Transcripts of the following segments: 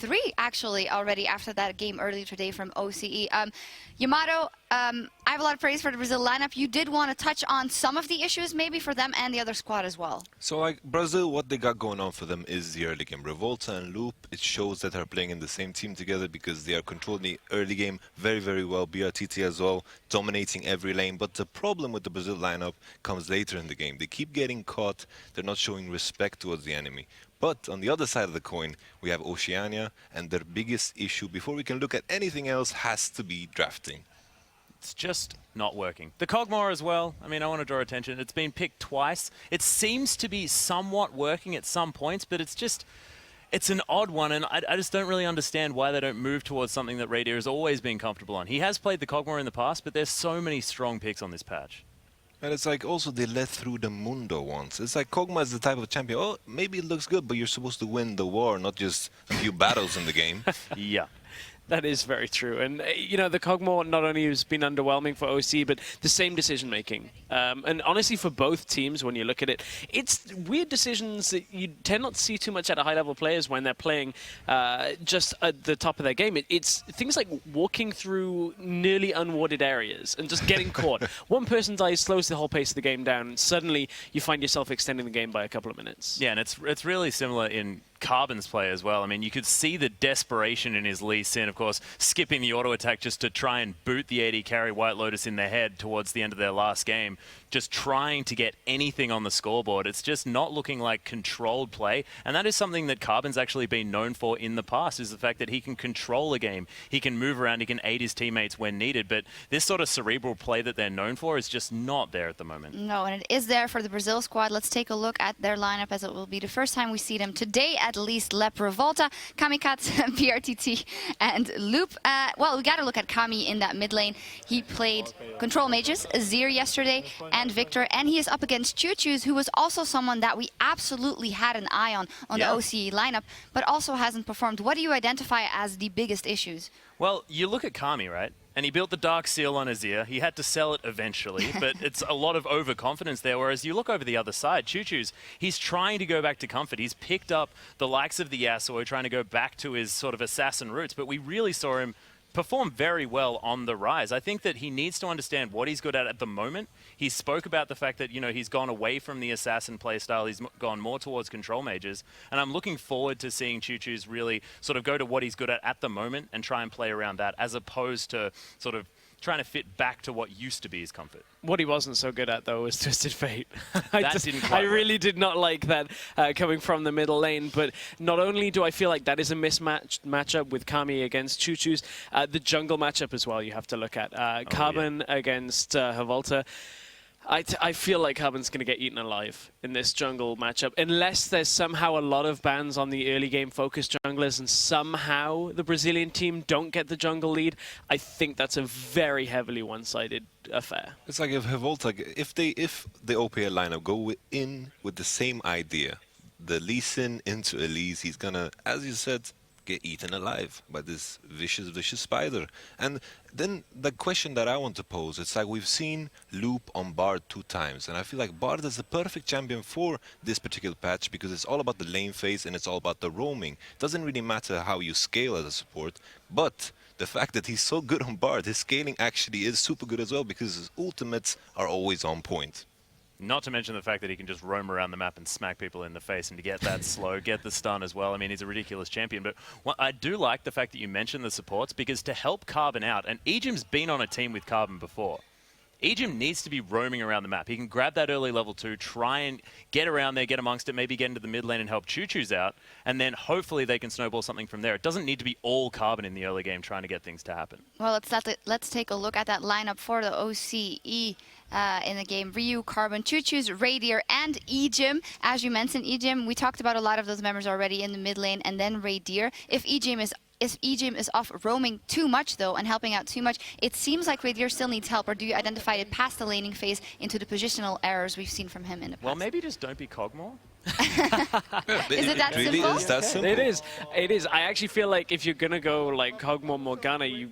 3 actually already after that game earlier today from OCE. Yamato, I have a lot of praise for the Brazil lineup. You did want to touch on some of the issues maybe for them and the other squad as well. So like Brazil, what they got going on for them is the early game. Revolta and Loop, it shows that they're playing in the same team together because they are controlling the early game very, very well. BRTT as well, dominating every lane. But the problem with the Brazil lineup comes later in the game. They keep getting caught. They're not showing respect towards the enemy. But on the other side of the coin, we have Oceania, and their biggest issue, before we can look at anything else, has to be drafting. It's just not working. The Kog'Maw as well, I mean, I want to draw attention. It's been picked twice. It seems to be somewhat working at some points, but it's an odd one, and I just don't really understand why they don't move towards something that Radier has always been comfortable on. He has played the Kog'Maw in the past, but there's so many strong picks on this patch. And it's like also they let through the Mundo once. It's like Kog'Maw is the type of champion, oh, maybe it looks good, but you're supposed to win the war, not just a few battles in the game. Yeah. That is very true. And, you know, the Kog'Maw not only has been underwhelming for OC, but the same decision-making. And honestly, for both teams, when you look at it, it's weird decisions that you tend not to see too much out of high-level players when they're playing just at the top of their game. It's things like walking through nearly unwarded areas and just getting caught. One person dies, slows the whole pace of the game down, and suddenly you find yourself extending the game by a couple of minutes. Yeah, and it's really similar in Carbon's play as well. I mean, you could see the desperation in his Lee Sin, of course, skipping the auto attack just to try and boot the AD carry White Lotus in the head towards the end of their last game, just trying to get anything on the scoreboard. It's just not looking like controlled play, and that is something that Carbon's actually been known for in the past, is the fact that he can control a game, he can move around, he can aid his teammates when needed, but this sort of cerebral play that they're known for is just not there at the moment. No, and it is there for the Brazil squad. Let's take a look at their lineup, as it will be the first time we see them today, at least. Lep Revolta, Kamikaze, BRTT, and Loop. Well, we got to look at Kami in that mid lane. He played Control Mages, Azir yesterday, and Victor, and he is up against Choo-Choo's, who was also someone that we absolutely had an eye on the OCE lineup, but also hasn't performed. What do you identify as the biggest issues? Well, you look at Kami, right? And he built the Dark Seal on Azir. He had to sell it eventually, but it's a lot of overconfidence there. Whereas you look over the other side, Choo-Choo's, he's trying to go back to comfort. He's picked up the likes of the Yasuo, trying to go back to his sort of assassin roots, but we really saw him perform very well on the rise. I think that he needs to understand what he's good at the moment. He spoke about the fact that, you know, he's gone away from the assassin playstyle. He's gone more towards control mages. And I'm looking forward to seeing Choo-Choo's really sort of go to what he's good at the moment and try and play around that, as opposed to sort of trying to fit back to what used to be his comfort. What he wasn't so good at, though, was Twisted Fate. I really did not like that coming from the middle lane, but not only do I feel like that is a mismatched matchup with Kami against Choo-Choo's, the jungle matchup as well you have to look at. Carbon against Revolta. I feel like Carbon's going to get eaten alive in this jungle matchup, unless there's somehow a lot of bans on the early game focused junglers and somehow the Brazilian team don't get the jungle lead. I think that's a very heavily one-sided affair. It's like if Revolta, if the OPL lineup go in with the same idea, the Lee Sin into Elise, he's gonna, as you said, get eaten alive by this vicious spider. And then the question that I want to pose, it's like we've seen Loop on Bard 2 times, and I feel like Bard is the perfect champion for this particular patch because it's all about the lane phase and it's all about the roaming. It doesn't really matter how you scale as a support, but the fact that he's so good on Bard, his scaling actually is super good as well because his ultimates are always on point. Not to mention the fact that he can just roam around the map and smack people in the face and to get that slow, get the stun as well. I mean, he's a ridiculous champion. But I do like the fact that you mentioned the supports, because to help Carbon out, and Ejim's been on a team with Carbon before, Ejim needs to be roaming around the map. He can grab that early level 2, try and get around there, get amongst it, maybe get into the mid lane and help Choo-Choo's out, and then hopefully they can snowball something from there. It doesn't need to be all Carbon in the early game trying to get things to happen. Well, let's take a look at that lineup for the OCE in the game. Ryu, Carbon, Choo-Choo's, Radier, and Ejim. As you mentioned, Ejim, we talked about a lot of those members already in the mid lane, and then Radier. If Ejim is off roaming too much, though, and helping out too much, it seems like Radier still needs help, or do you identify it past the laning phase into the positional errors we've seen from him in the past? Well, maybe just don't be Kog'Maw. Is it that really simple? is that simple? It is. It is. I actually feel like if you're gonna go like Kog'Maw Morgana, you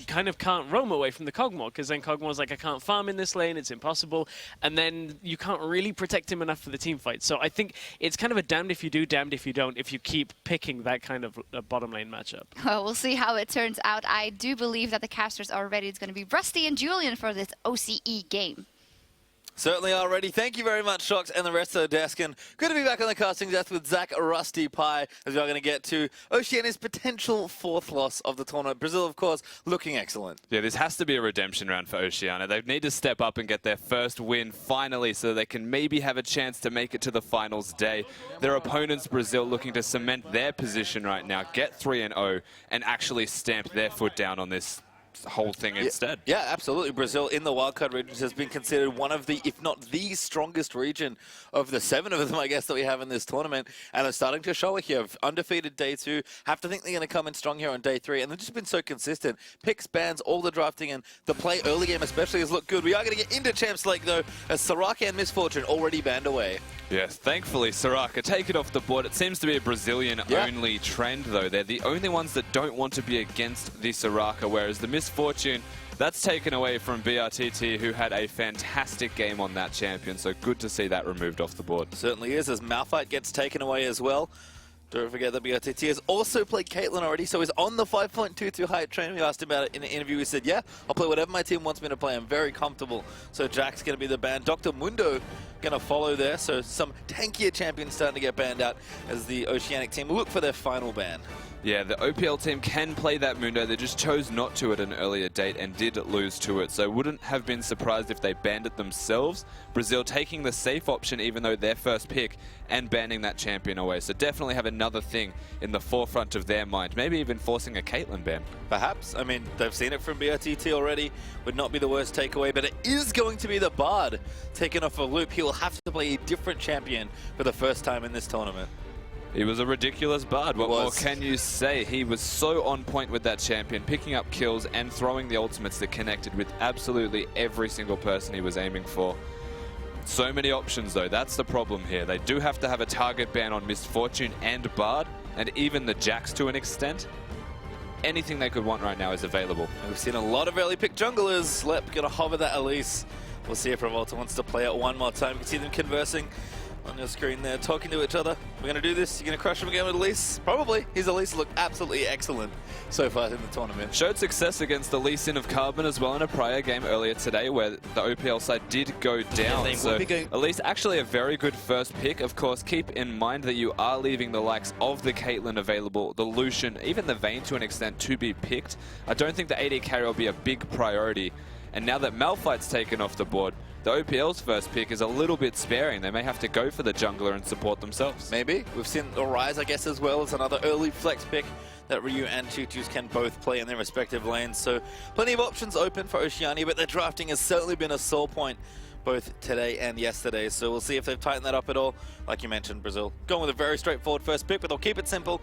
kind of can't roam away from the Kog'Maw, because then Kog'Maw's like, I can't farm in this lane, it's impossible, and then you can't really protect him enough for the team fight. So I think it's kind of a damned if you do, damned if you don't, if you keep picking that kind of bottom lane matchup. Well, we'll see how it turns out. I do believe that the casters are ready. It's going to be Rusty and Julian for this OCE game. Certainly are ready. Thank you very much, Shox, and the rest of the desk. And good to be back on the casting desk with Zach Rusty Pie, as we are going to get to Oceania's potential 4th loss of the tournament. Brazil, of course, looking excellent. Yeah, this has to be a redemption round for Oceania. They need to step up and get their first win finally so they can maybe have a chance to make it to the finals day. Their opponents, Brazil, looking to cement their position right now, get 3-0, and actually stamp their foot down on this whole thing instead. Yeah, absolutely. Brazil in the wildcard regions has been considered one of the, if not the strongest region of the 7 of them, I guess, that we have in this tournament. And they're starting to show it here. Undefeated day 2. Have to think they're going to come in strong here on day 3. And they've just been so consistent. Picks, bans, all the drafting, and the play early game especially has looked good. We are going to get into Champs League, though, as Soraka and Misfortune already banned away. Yes, thankfully, Soraka take it off the board. It seems to be a Brazilian-only trend, though. They're the only ones that don't want to be against the Soraka, whereas the Misfortune, that's taken away from BRTT, who had a fantastic game on that champion, so good to see that removed off the board. Certainly is, as Malphite gets taken away as well. Don't forget that BRTT has also played Caitlyn already, so he's on the 5.22 height train. We asked him about it in an interview. He said, yeah, I'll play whatever my team wants me to play. I'm very comfortable. So Jack's going to be the ban. Dr. Mundo going to follow there. So some tankier champions starting to get banned out as the Oceanic team look for their final ban. Yeah, the OPL team can play that Mundo. They just chose not to at an earlier date and did lose to it. So wouldn't have been surprised if they banned it themselves. Brazil taking the safe option, even though their first pick, and banning that champion away. So definitely have another thing in the forefront of their mind. Maybe even forcing a Caitlyn ban. Perhaps. I mean, they've seen it from BRTT already. Would not be the worst takeaway, but it is going to be the Bard taken off a loop. He will have to play a different champion for the first time in this tournament. He was a ridiculous Bard. What more can you say? He was so on point with that champion, picking up kills and throwing the ultimates that connected with absolutely every single person he was aiming for. So many options, though. That's the problem here. They do have to have a target ban on Misfortune and Bard, and even the Jax to an extent. Anything they could want right now is available. And we've seen a lot of early pick junglers. Lep going to hover that Elise. We'll see if Revolta wants to play it one more time. You can see them conversing on your screen there, talking to each other. We're going to do this. You're going to crush him again with Elise? Probably. His Elise looked absolutely excellent so far in the tournament. Showed success against the Lee Sin of Carbon as well in a prior game earlier today where the OPL side did go down. Yeah, so Elise actually a very good first pick. Of course, keep in mind that you are leaving the likes of the Caitlyn available, the Lucian, even the Vayne to an extent to be picked. I don't think the AD carry will be a big priority. And now that Malphite's taken off the board, the OPL's first pick is a little bit sparing. They may have to go for the jungler and support themselves. Maybe. We've seen Arise, I guess, as well as another early flex pick that Ryu and Chuchus can both play in their respective lanes. So plenty of options open for Oceania, but their drafting has certainly been a sore point both today and yesterday. So we'll see if they've tightened that up at all. Like you mentioned, Brazil going with a very straightforward first pick, but they'll keep it simple.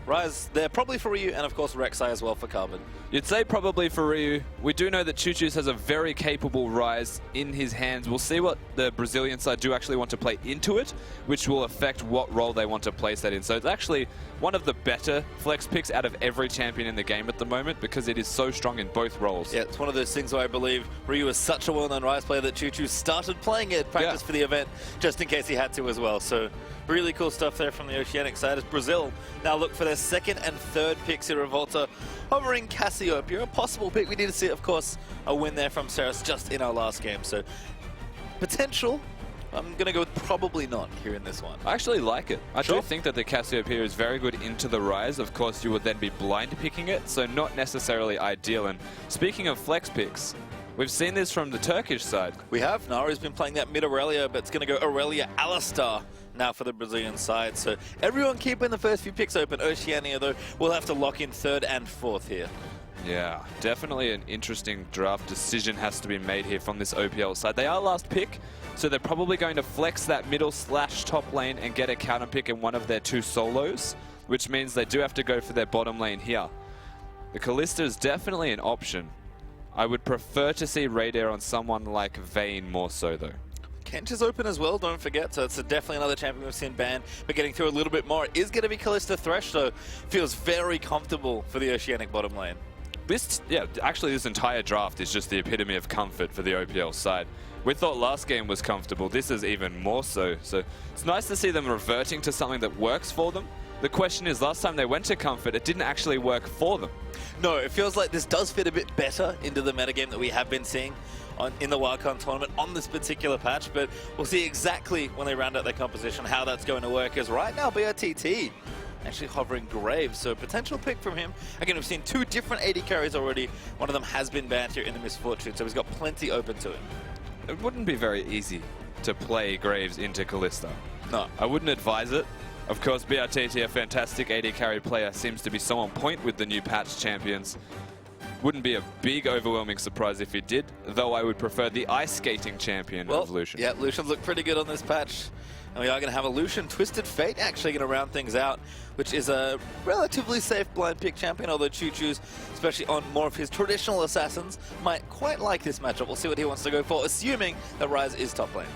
Rise there probably for Ryu, and of course Rek'Sai as well for Carbon. You'd say probably for Ryu. We do know that Chuchus has a very capable Rise in his hands. We'll see what the Brazilian side do actually want to play into it, which will affect what role they want to place that in. So it's actually one of the better flex picks out of every champion in the game at the moment because it is so strong in both roles. Yeah, it's one of those things where I believe Ryu is such a well-known Rise player that Chuchus started playing it, practice for the event, just in case he had to as well. So really cool stuff there from the Oceanic side as Brazil now look for their second and third picks in Revolta. Hovering Cassiopeia, a possible pick. We need to see, of course, a win there from Ceres just in our last game. So potential, I'm going to go with probably not here in this one. I actually like it. I do think that the Cassiopeia is very good into the Rise. Of course, you would then be blind picking it, so not necessarily ideal. And speaking of flex picks, we've seen this from the Turkish side. We have. Nara's been playing that mid Aurelia, but it's going to go Aurelia Allstar now for the Brazilian side. So everyone keeping the first few picks open. Oceania, though, will have to lock in third and fourth here. Yeah, definitely an interesting draft decision has to be made here from this OPL side. They are last pick, so they're probably going to flex that middle / top lane and get a counter pick in one of their 2 solos, which means they do have to go for their bottom lane here. The Kalista is definitely an option. I would prefer to see Radar on someone like Vayne more so, though. Kench is open as well, don't forget, so it's definitely another champion we've seen banned, but getting through a little bit more is going to be Kalista Thresh, so feels very comfortable for the Oceanic bottom lane. Actually this entire draft is just the epitome of comfort for the OPL side. We thought last game was comfortable, this is even more so. So it's nice to see them reverting to something that works for them. The question is, last time they went to comfort, it didn't actually work for them. No, it feels like this does fit a bit better into the metagame that we have been seeing in the Wildcard tournament on this particular patch, but we'll see exactly when they round out their composition how that's going to work, as right now BRTT actually hovering Graves, so potential pick from him. Again, we've seen 2 different AD carries already. One of them has been banned here in the Misfortune, so he's got plenty open to him. It wouldn't be very easy to play Graves into Kalista. No. I wouldn't advise it. Of course, BRTT, a fantastic AD carry player, seems to be so on point with the new patch champions. Wouldn't be a big, overwhelming surprise if he did, though I would prefer the ice skating champion of Lucian. Yeah, Lucian's look pretty good on this patch. And we are going to have a Lucian Twisted Fate actually going to round things out, which is a relatively safe blind pick champion, although Choo-Choo's, especially on more of his traditional assassins, might quite like this matchup. We'll see what he wants to go for, assuming that Ryze is top lane.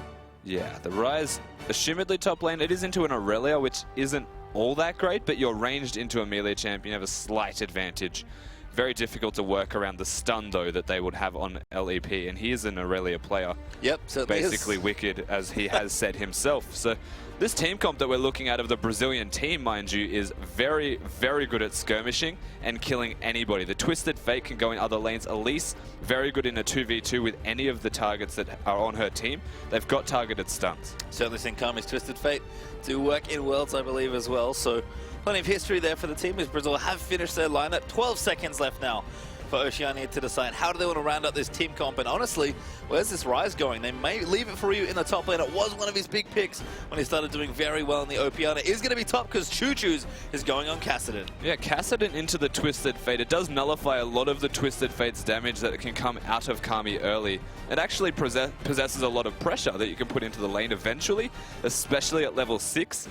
Yeah, the Ryze, assumedly top lane, it is into an Aurelia, which isn't all that great, but you're ranged into a melee champion, you have a slight advantage. Very difficult to work around the stun, though, that they would have on LEP, and he is an Aurelia player. Yep, certainly basically is. wicked, as he has said himself. So this team comp that we're looking at of the Brazilian team, mind you, is very, very good at skirmishing and killing anybody. The Twisted Fate can go in other lanes. Elise, very good in a 2v2 with any of the targets that are on her team. They've got targeted stuns. Certainly seen Kami's Twisted Fate to work in Worlds, I believe, as well. So plenty of history there for the team as Brazil have finished their lineup. 12 seconds left now for Oceania to decide how do they want to round out this team comp. And honestly, where's this Ryze going? They may leave it for you in the top lane. It was one of his big picks when he started doing very well in the OPL. And it is going to be top because Choo-Choo's is going on Kassadin. Yeah, Kassadin into the Twisted Fate. It does nullify a lot of the Twisted Fate's damage that can come out of Kami early. It actually possesses a lot of pressure that you can put into the lane eventually, especially at level 6.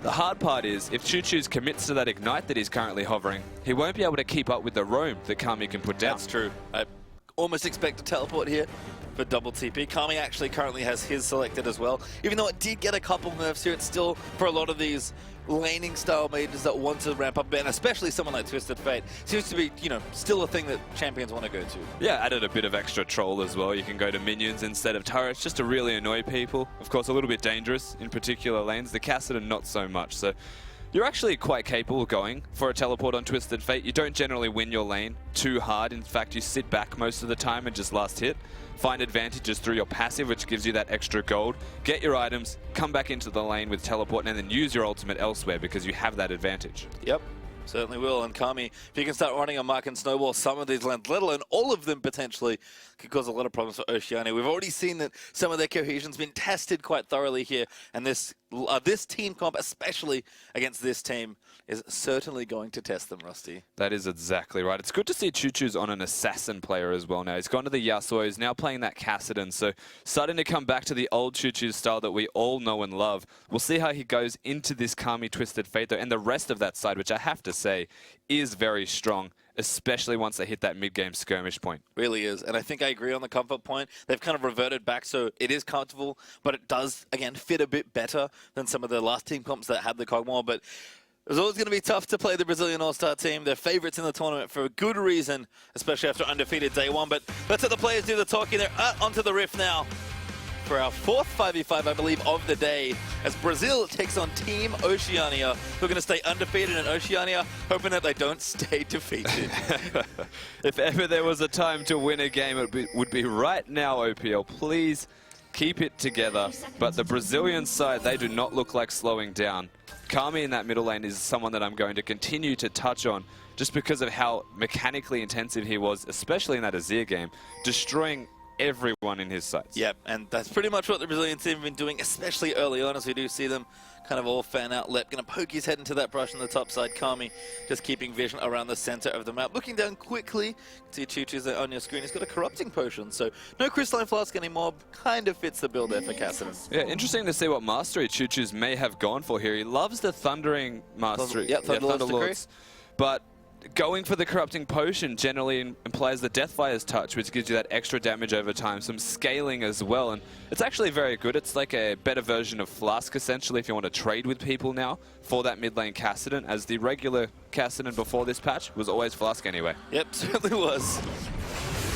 The hard part is, if Choo-Choo's commits to that Ignite that he's currently hovering, he won't be able to keep up with the roam that Kami can put down. That's true. I almost expect a teleport here for double TP. Kami actually currently has his selected as well. Even though it did get a couple nerfs here, it's still, for a lot of these laning style mages that want to ramp up, and especially someone like Twisted Fate, seems to be, you know, still a thing that champions want to go to. Yeah, added a bit of extra troll as well. You can go to minions instead of turrets just to really annoy people. Of course, a little bit dangerous in particular lanes. The Kassadin, not so much. So you're actually quite capable of going for a teleport on Twisted Fate. You don't generally win your lane too hard. In fact, you sit back most of the time and just last hit. Find advantages through your passive, which gives you that extra gold. Get your items, come back into the lane with teleport, and then use your ultimate elsewhere because you have that advantage. Yep. Certainly will, and Kami, if you can start running a Mark and Snowball some of these lanes, let alone all of them potentially, could cause a lot of problems for Oceania. We've already seen that some of their cohesion's been tested quite thoroughly here, and this team comp, especially against this team, is certainly going to test them, Rusty. That is exactly right. It's good to see Choo-Choo's on an assassin player as well now. He's gone to the Yasuo, he's now playing that Kassadin, so starting to come back to the old Choo-Choo style that we all know and love. We'll see how he goes into this Kami Twisted Fate though, and the rest of that side, which I have to say is very strong, especially once they hit that mid-game skirmish point. Really is, and I think I agree on the comfort point. They've kind of reverted back, so it is comfortable, but it does, again, fit a bit better than some of the last team comps that had the Cogmore, but it was always going to be tough to play the Brazilian All-Star team. They're favorites in the tournament for a good reason, especially after undefeated day one, but let's let the players do the talking. They're onto the rift now for our 4th 5v5, I believe, of the day, as Brazil takes on Team Oceania, who are going to stay undefeated in Oceania, hoping that they don't stay defeated. If ever there was a time to win a game, it would be right now, OPL. Please keep it together. But the Brazilian side, they do not look like slowing down. Kami in that middle lane is someone that I'm going to continue to touch on just because of how mechanically intensive he was, especially in that Azir game, destroying everyone in his sights. Yep, and that's pretty much what the Brazilian team have been doing, especially early on, as we do see them kind of all fan out. Lep going to poke his head into that brush on the top side. Kami just keeping vision around the center of the map. Looking down quickly, see Choo-Choo's there on your screen. He's got a corrupting potion, so no crystalline flask anymore. Kind of fits the build there for Kassadin. Yeah, interesting to see what mastery Choo-Choo's may have gone for here. He loves the Thundering Mastery. Yeah, Thunderlords. But going for the Corrupting Potion generally implies the Deathfire's Touch, which gives you that extra damage over time, some scaling as well, and it's actually very good. It's like a better version of Flask, essentially, if you want to trade with people now for that mid lane Kassadin, as the regular Kassadin before this patch was always Flask anyway. Yep, certainly was.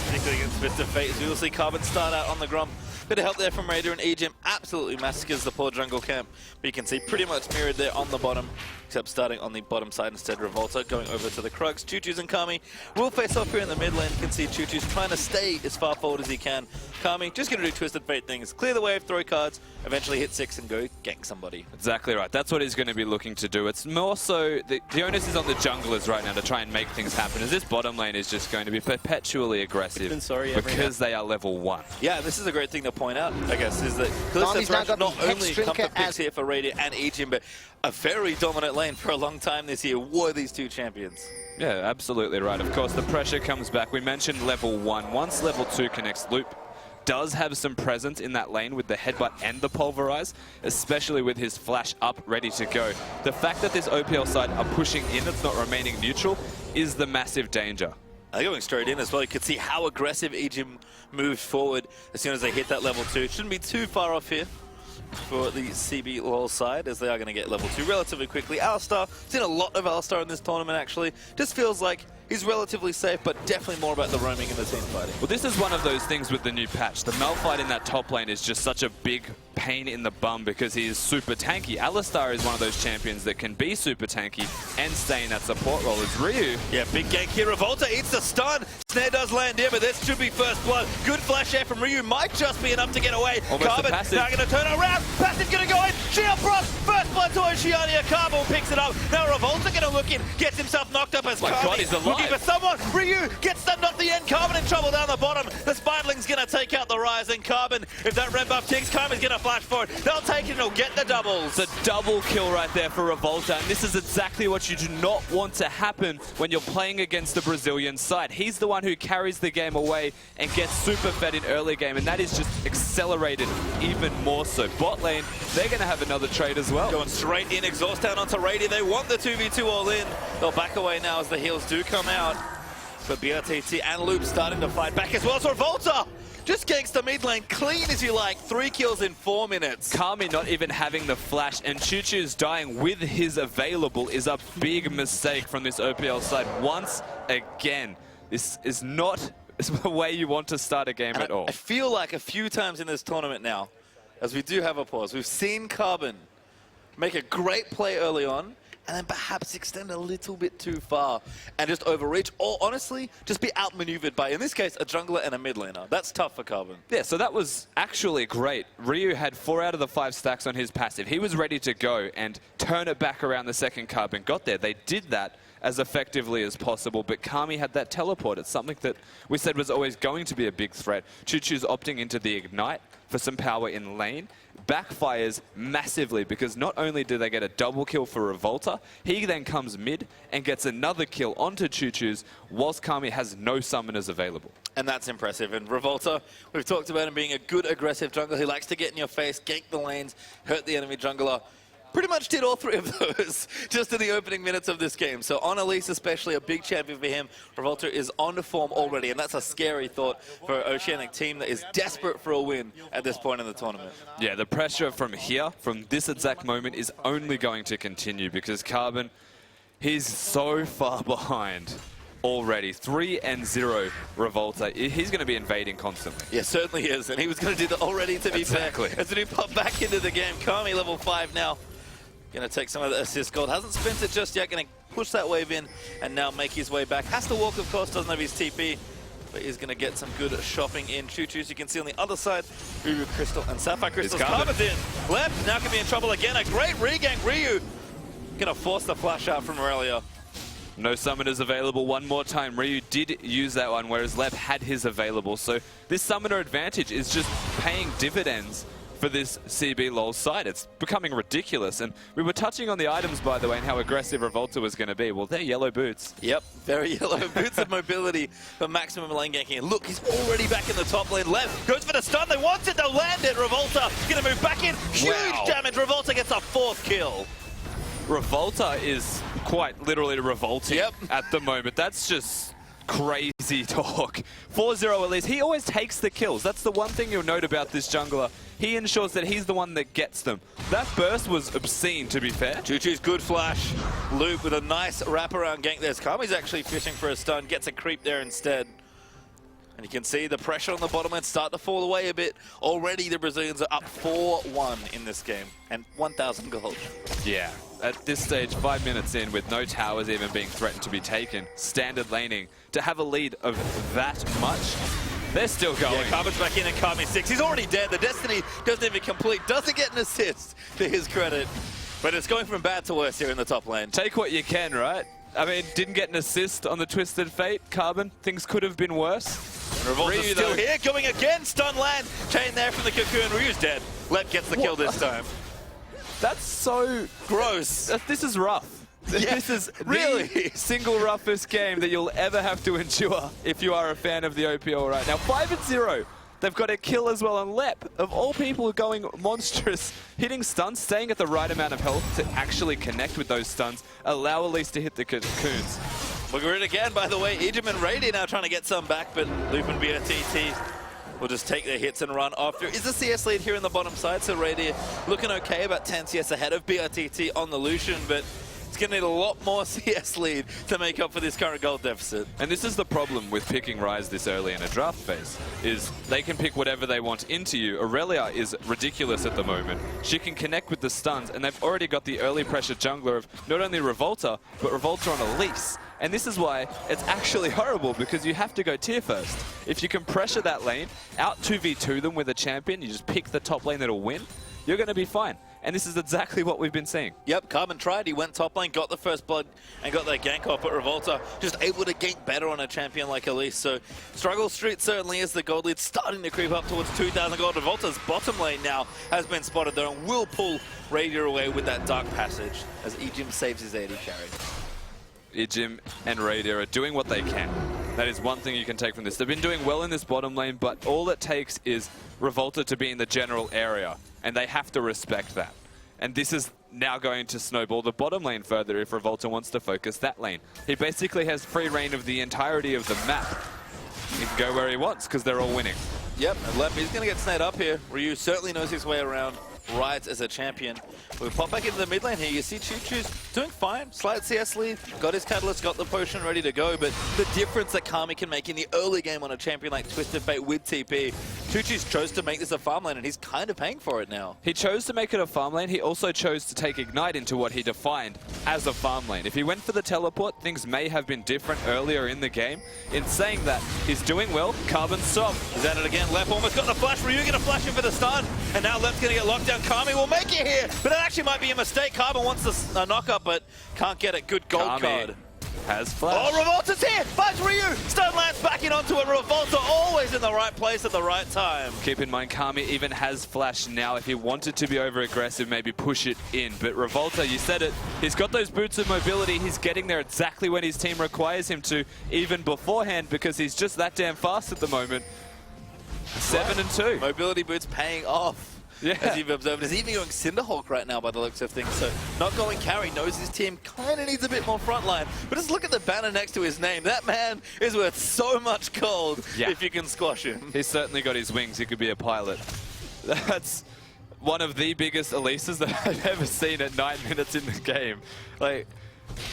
Particularly against Mr. Fate, as we will see Carbon start out on the Grom. Bit of help there from Raider, and Ejim absolutely massacres the poor jungle camp. But you can see pretty much mirrored there on the bottom, except starting on the bottom side instead. Revolta going over to the Krugs. Chuchus and Kami will face off here in the mid lane. You can see Chuchus trying to stay as far forward as he can. Kami just going to do Twisted Fate things. Clear the wave, throw cards, eventually hit 6 and go gank somebody. Exactly right. That's what he's going to be looking to do. It's more so, the onus is on the junglers right now to try and make things happen, as this bottom lane is just going to be perpetually aggressive because they are level 1. Yeah, this is a great thing to point out, I guess, is that Callisto's not only comfort picks here for Radiant and Ejim, but a very dominant lane for a long time this year were these two champions. Yeah, absolutely right. Of course, the pressure comes back. We mentioned level 1. Once level 2 connects, Loop does have some presence in that lane with the headbutt and the pulverize, especially with his flash up ready to go. The fact that this OPL side are pushing in, it's not remaining neutral, is the massive danger. They're going straight in as well. You could see how aggressive Ejim moved forward as soon as they hit that level 2. Shouldn't be too far off here for the CBLOL side, as they are going to get level 2 relatively quickly. Allstar, seen a lot of Allstar in this tournament actually. Just feels like he's relatively safe, but definitely more about the roaming and the team fighting. Well, this is one of those things with the new patch. The Malphite in that top lane is just such a big pain in the bum because he is super tanky. Allstar is one of those champions that can be super tanky and stay in that support role. As Ryu. Yeah, big gank here. Revolta eats the stun. Snare does land here, but this should be first blood. Good flash there from Ryu. Might just be enough to get away. Almost Carbon now going to turn around. Passive going to go in. Shield Frost. First blood to Oceania. Carbon picks it up. Now Revolta going to look in. Gets himself knocked up as Carbon he's alive. looking for someone. Ryu gets stunned off the end. Carbon in trouble down the bottom. The Spiderling's going to take out the Rising. Carbon, if that red buff ticks, Carbon's going to flash for it. They'll take it and he'll get the doubles. It's a double kill right there for Revolta, and this is exactly what you do not want to happen when you're playing against the Brazilian side. He's the one who carries the game away and gets super fed in early game, and that is just accelerated even more so. Bot lane, they're going to have another trade as well. Going straight in, Exhaust down onto Rady. They want the 2v2 all in. They'll back away now as the heals do come out. But BRTT and Loop starting to fight back as well. So Revolta just gangster mid lane, clean as you like. 3 kills in 4 minutes. Kami not even having the flash, and Chuchu's dying with his available is a big mistake from this OPL side once again. This is not the way you want to start a game at all. I feel like a few times in this tournament now, as we do have a pause, we've seen Carbon make a great play early on, and then perhaps extend a little bit too far and just overreach, or honestly, just be outmaneuvered by, in this case, a jungler and a mid laner. That's tough for Carbon. Yeah, so that was actually great. Ryu had 4 out of the 5 stacks on his passive. He was ready to go and turn it back around the second Carbon got there. They did that as effectively as possible, but Kami had that teleport. It's something that we said was always going to be a big threat. Chuchu's opting into the Ignite for some power in lane. Backfires massively because not only do they get a double kill for Revolta, he then comes mid and gets another kill onto Chuchu's whilst Kami has no summoners available. And that's impressive. And Revolta, we've talked about him being a good aggressive jungler. He likes to get in your face, gank the lanes, hurt the enemy jungler. Pretty much did all 3 of those just in the opening minutes of this game. So on Elise especially, a big champion for him. Revolta is on form already, and that's a scary thought for an Oceanic team that is desperate for a win at this point in the tournament. Yeah, the pressure from here, from this exact moment, is only going to continue because Carbon, he's so far behind already. 3-0 Revolta. He's going to be invading constantly. Yeah, certainly is, and he was going to do that already, to be fair. As we pop back into the game, Kami level 5 now. Going to take some of the assist gold. Hasn't spent it just yet. Going to push that wave in and now make his way back. Has to walk, of course. Doesn't have his TP. But he's going to get some good shopping in. Chuchus, you can see on the other side, Ryu, Crystal, and Sapphire Crystal. Carbon's in. Left, now can be in trouble again. A great regank. Ryu going to force the flash out from earlier. No summoners available one more time. Ryu did use that one, whereas Lep had his available. So this summoner advantage is just paying dividends for this CBLOL side. It's becoming ridiculous. And we were touching on the items, by the way, and how aggressive Revolta was going to be. Well, they're yellow boots. Yep, very yellow boots of mobility for maximum lane ganking. And look, he's already back in the top lane. Left goes for the stun. They want it. They'll land it. Revolta going to move back in. Huge damage. Revolta gets a 4th kill. Revolta is quite literally revolting at the moment. That's just crazy talk. 4-0 at least. He always takes the kills. That's the one thing you'll note about this jungler. He ensures that he's the one that gets them. That burst was obscene, to be fair. Choo-Choo's good flash. Loop with a nice wraparound gank. There's Kami's actually fishing for a stun. Gets a creep there instead. And you can see the pressure on the bottom end start to fall away a bit. Already the Brazilians are up 4-1 in this game. And 1,000 gold. Yeah. At this stage, 5 minutes in, with no towers even being threatened to be taken, standard laning, to have a lead of that much, they're still going. Yeah, Carmen's back in and Kami 6. He's already dead. The Destiny doesn't even complete. Doesn't get an assist, to his credit. But it's going from bad to worse here in the top lane. Take what you can, right? I mean, didn't get an assist on the Twisted Fate. Carbon, things could have been worse. Revolta's still here, going again. Stun land. Chain there from the Cocoon. Ryu's dead. Lep gets the kill this time. That's so gross. This is rough. Yeah, this is really the single roughest game that you'll ever have to endure if you are a fan of the OPL right now. 5-0. They've got a kill as well on Lep. Of all people, going monstrous, hitting stuns, staying at the right amount of health to actually connect with those stuns, allow Elise to hit the Cocoons. Look at it again, by the way. Ejim and Radiant now trying to get some back, but Loop and BRTT will just take their hits and run after. Is the CS lead here in the bottom side, so Radiant looking okay, about 10 CS ahead of BRTT on the Lucian, but it's going to need a lot more CS lead to make up for this current gold deficit. And this is the problem with picking Ryze this early in a draft phase, is they can pick whatever they want into you. Aurelia is ridiculous at the moment. She can connect with the stuns, and they've already got the early pressure jungler of not only Revolta, but Revolta on Elise. And this is why it's actually horrible, because you have to go tier first. If you can pressure that lane, out 2v2 them with a champion, you just pick the top lane that'll win, you're going to be fine. And this is exactly what we've been seeing. Yep, Carbon tried. He went top lane, got the first blood, and got that gank off. But Revolta just able to gank better on a champion like Elise. So Struggle Street certainly is the gold lead, starting to creep up towards 2,000 gold. Revolta's bottom lane now has been spotted though, and will pull Radiant away with that Dark Passage as Ejim saves his AD carry. Ejim and Radiant are doing what they can. That is one thing you can take from this. They've been doing well in this bottom lane, but all it takes is Revolta to be in the general area, and they have to respect that. And this is now going to snowball the bottom lane further if Revolta wants to focus that lane. He basically has free reign of the entirety of the map. He can go where he wants because they're all winning. Yep, and Lep is going to get snared up here. Ryu certainly knows his way around Riot as a champion. We pop back into the mid lane here. You see Choo-Choo's doing fine. Slight CS lead. Got his catalyst, got the potion ready to go. But the difference that Kami can make in the early game on a champion like Twisted Fate with TP, Choo-Choo's chose to make this a farm lane, and he's kind of paying for it now. He chose to make it a farm lane. He also chose to take Ignite into what he defined as a farm lane. If he went for the teleport, things may have been different earlier in the game. In saying that, he's doing well. Carbon stop. He's at it again. Lep almost got the flash. Ryu going to flash him for the stun. And now Lep's going to get locked down. Kami will make it here, but that actually might be a mistake. Carbon wants the knock up, but can't get it. Good gold card. Has flash. Oh, Revolta's here! Finds Ryu! Stun lands backing onto it. Revolta always in the right place at the right time. Keep in mind, Kami even has flash now. If he wanted to be over-aggressive, maybe push it in. But Revolta, you said it, he's got those boots of mobility. He's getting there exactly when his team requires him to, even beforehand, because he's just that damn fast at the moment. 7-2. Mobility boots paying off. Yeah. As you've observed, he's even going Cinderhawk right now by the looks of things. So not going carry, knows his team kind of needs a bit more frontline. But just look at the banner next to his name. That man is worth so much gold if you can squash him. He's certainly got his wings. He could be a pilot. That's one of the biggest Elises that I've ever seen at 9 minutes in the game. Like,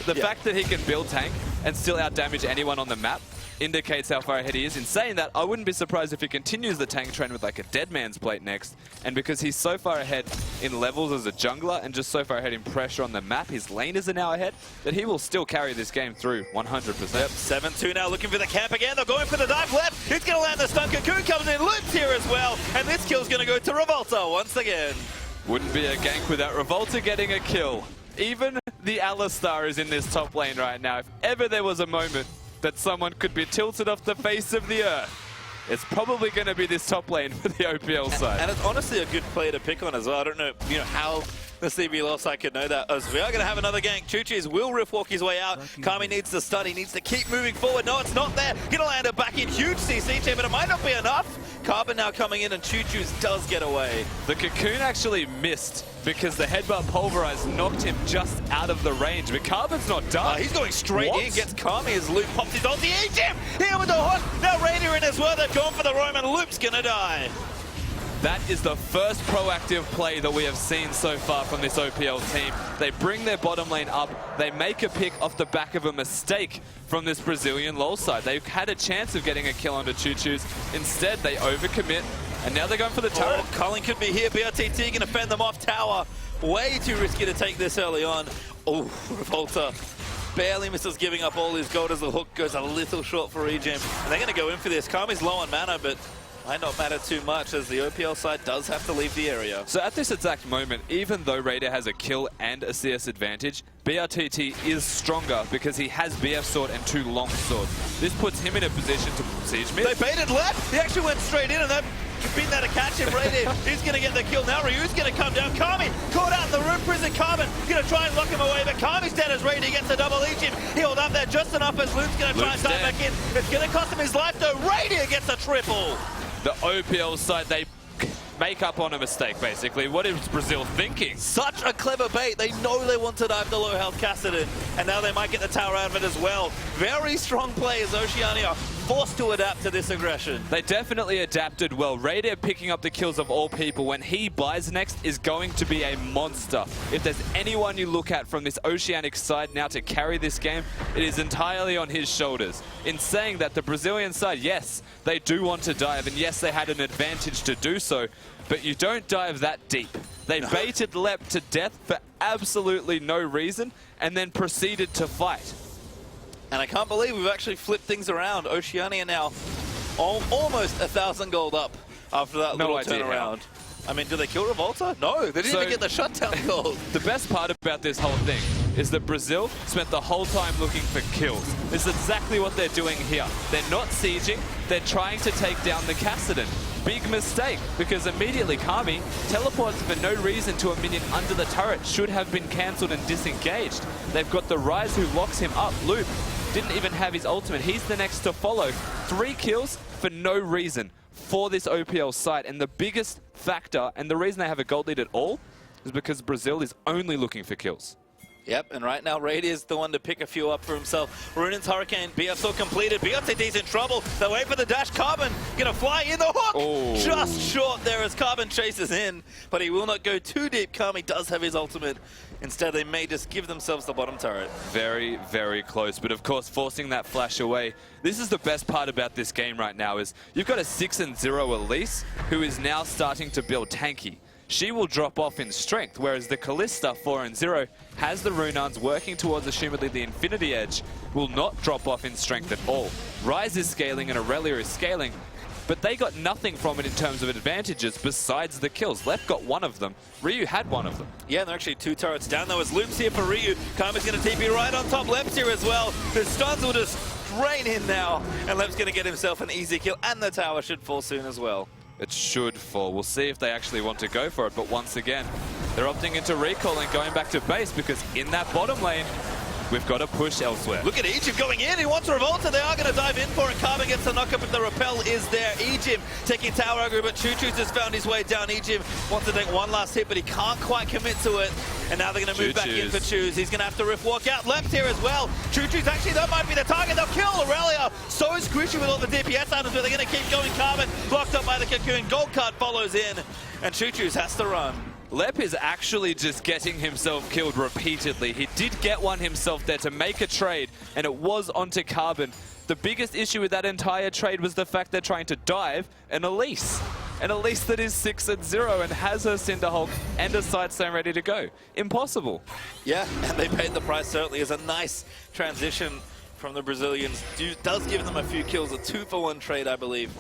the fact that he can build tank and still outdamage anyone on the map indicates how far ahead he is. In saying that, I wouldn't be surprised if he continues the tank trend with like a dead man's plate next. And because he's so far ahead in levels as a jungler and just so far ahead in pressure on the map, his laners are now ahead, that he will still carry this game through 100%. Yep, 7-2 now, looking for the camp again. They're going for the dive left. It's going to land the stun. Cocoon comes in, Loops here as well. And this kill's going to go to Revolta once again. Wouldn't be a gank without Revolta getting a kill. Even the Allstar is in this top lane right now. If ever there was a moment that someone could be tilted off the face of the earth, it's probably going to be this top lane for the OPL side. And it's honestly a good player to pick on as well. I don't know, how the CBLOL side could know that, as we are going to have another gank. Choo-Choo's will riff walk his way out. Kami needs to stun, he needs to keep moving forward. No, it's not there. Gonna land it back in. Huge CC chain, but it might not be enough. Carbon now coming in, and Choo-Choo's does get away. The Cocoon actually missed because the headbutt pulverize knocked him just out of the range, but Carbon's not done. He's going straight What? in, gets Kami as Loop pops his ulti. Jim here with the hook. Now Raider in as well. They've gone for the roam, and Loop's gonna die. That is the first proactive play that we have seen so far from this OPL team. They bring their bottom lane up. They make a pick off the back of a mistake from this Brazilian LoL side. They had a chance of getting a kill onto Choo-Choo's. Instead, they overcommit, and now they're going for the turret. Oh, Colin could be here. BRTT going to fend them off tower. Way too risky to take this early on. Oh, Revolta barely misses giving up all his gold as the hook goes a little short for Ejim. And they're going to go in for this. Kami's low on mana, but might not matter too much as the OPL side does have to leave the area. So at this exact moment, even though Raider has a kill and a CS advantage, BRTT is stronger because he has BF sword and 2 long swords. This puts him in a position to siege mid. They baited left. He actually went straight in, and they've been there to catch him. Raider, he's going to get the kill now. Ryu's going to come down. Kami caught out in the room. Prison Carbon going to try and lock him away, but Kami's dead as Raider gets a double Ejim. He held up there just enough as Luke's going to try and start back in. It's going to cost him his life though. Raider gets a triple. The OPL side, they make up on a mistake, basically. What is Brazil thinking? Such a clever bait. They know they want to dive the low health Kassadin, and now they might get the tower out of it as well. Very strong play as Oceania forced to adapt to this aggression. They definitely adapted well. Raider picking up the kills of all people when he buys next is going to be a monster. If there's anyone you look at from this Oceanic side now to carry this game, it is entirely on his shoulders. In saying that, the Brazilian side, yes, they do want to dive, and yes, they had an advantage to do so, but you don't dive that deep. They baited Lep to death for absolutely no reason and then proceeded to fight. And I can't believe we've actually flipped things around. Oceania now almost 1,000 gold up after that little turnaround. I mean, did they kill Revolta? No, they didn't even get the shutdown gold. The best part about this whole thing is that Brazil spent the whole time looking for kills. This is exactly what they're doing here. They're not sieging, they're trying to take down the Kassadin. Big mistake, because immediately Kami teleports for no reason to a minion under the turret, should have been cancelled and disengaged. They've got the Ryze who locks him up. Loop didn't even have his ultimate. He's the next to follow. 3 kills for no reason for this OPL side, and the biggest factor, and the reason they have a gold lead at all, is because Brazil is only looking for kills. Yep, and right now Raid is the one to pick a few up for himself. Runin's Hurricane, BF still completed. BRTT's in trouble. They wait for the dash. Carbon gonna fly in the hook. Oh. Just short there as Carbon chases in, but he will not go too deep. Kami does have his ultimate. Instead, they may just give themselves the bottom turret. Very, very close, but of course, forcing that flash away. This is the best part about this game right now, is you've got a 6-0 Elise, who is now starting to build tanky. She will drop off in strength, whereas the Kalista 4-0 has the Runans working towards assumedly the Infinity Edge, will not drop off in strength at all. Ryze is scaling and Aurelia is scaling, but they got nothing from it in terms of advantages besides the kills. Left got one of them. Ryu had one of them. Yeah, and they're actually 2 turrets down though as Loop's here for Ryu. Kami's going to TP right on top. Lep's here as well. The stuns will just drain in now, and Lep's going to get himself an easy kill, and the tower should fall soon as well. It should fall. We'll see if they actually want to go for it, but once again, they're opting into recall and going back to base because in that bottom lane, we've got to push elsewhere. Look at Ejim going in. He wants Revolta. They are going to dive in for it. Carbon gets the knock up, but the repel is there. Ejim taking tower aggro, but Choo-Choo's just found his way down. Ejim wants to take one last hit, but he can't quite commit to it. And now they're going to move back in for Choos. He's going to have to riff walk out. Left here as well. Choo-Choo's actually, that might be the target. They'll kill Aurelia. So squishy with all the DPS items, but they're going to keep going. Carbon blocked up by the Cocoon. Gold card follows in, and Choo-Choo's has to run. Lep is actually just getting himself killed repeatedly. He did get one himself there to make a trade, and it was onto Carbon. The biggest issue with that entire trade was the fact they're trying to dive an Elise. An Elise that is 6-0 and has her Cinderhulk and a Sidestone ready to go. Impossible. Yeah, and they paid the price certainly as a nice transition from the Brazilians. Does give them a few kills, a 2-for-1 trade, I believe.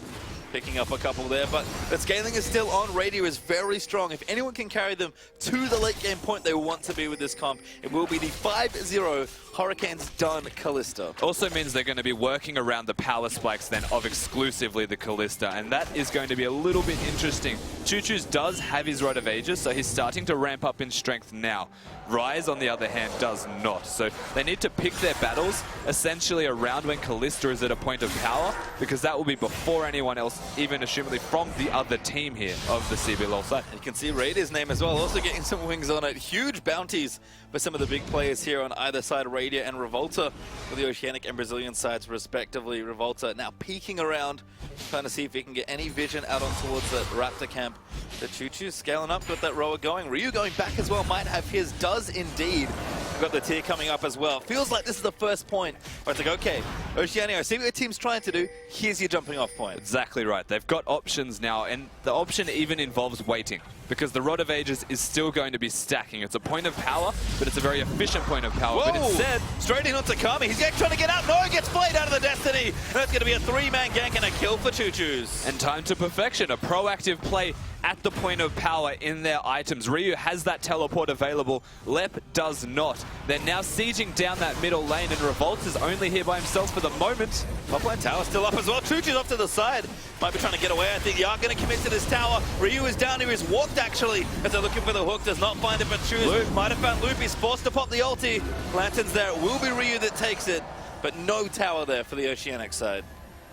picking up a couple there, but the scaling is still on. Radio is very strong. If anyone can carry them to the late game point they want to be with this comp, it will be the 5-0 Hurricanes done Kalista. Also means they're going to be working around the power spikes then of exclusively the Kalista, and that is going to be a little bit interesting. Choo-Choo's does have his Rod of Ages, so he's starting to ramp up in strength now. Rise, on the other hand, does not. So they need to pick their battles essentially around when Kalista is at a point of power, because that will be before anyone else, even assumably from the other team here of the CBLOL side. And you can see Raider's name as well, also getting some wings on it. Huge bounties for some of the big players here on either side, Raider and Revolta, for the Oceanic and Brazilian sides respectively. Revolta now peeking around, trying to see if he can get any vision out on towards the Raptor camp. The Choo-Choo's scaling up, got that rower going. Ryu going back as well, might have his, does indeed. We've got the tier coming up as well. Feels like this is the first point where it's like, okay, Oceania, I see what your team's trying to do. Here's your jumping off point. Exactly right. They've got options now, and the option even involves waiting, because the Rod of Ages is still going to be stacking. It's a point of power, but it's a very efficient point of power. Whoa! But instead, straight in onto Kami. He's trying to get out. No, gets played out of the Destiny. And that's going to be a 3-man gank and a kill for Choo-Choo's. and time to perfection, a proactive play at the point of power in their items. Ryu has that teleport available. Lep does not. They're now sieging down that middle lane, and Revolt is only here by himself for the moment. Top lane tower still up as well. Choo-Choo's off to the side. Might be trying to get away. I think they are going to commit to this tower. Ryu is down. He is walked actually as they're looking for the hook. Does not find it, but Choose might have found Loop. He's forced to pop the ulti. Lantern's there. It will be Ryu that takes it, but no tower there for the Oceanic side.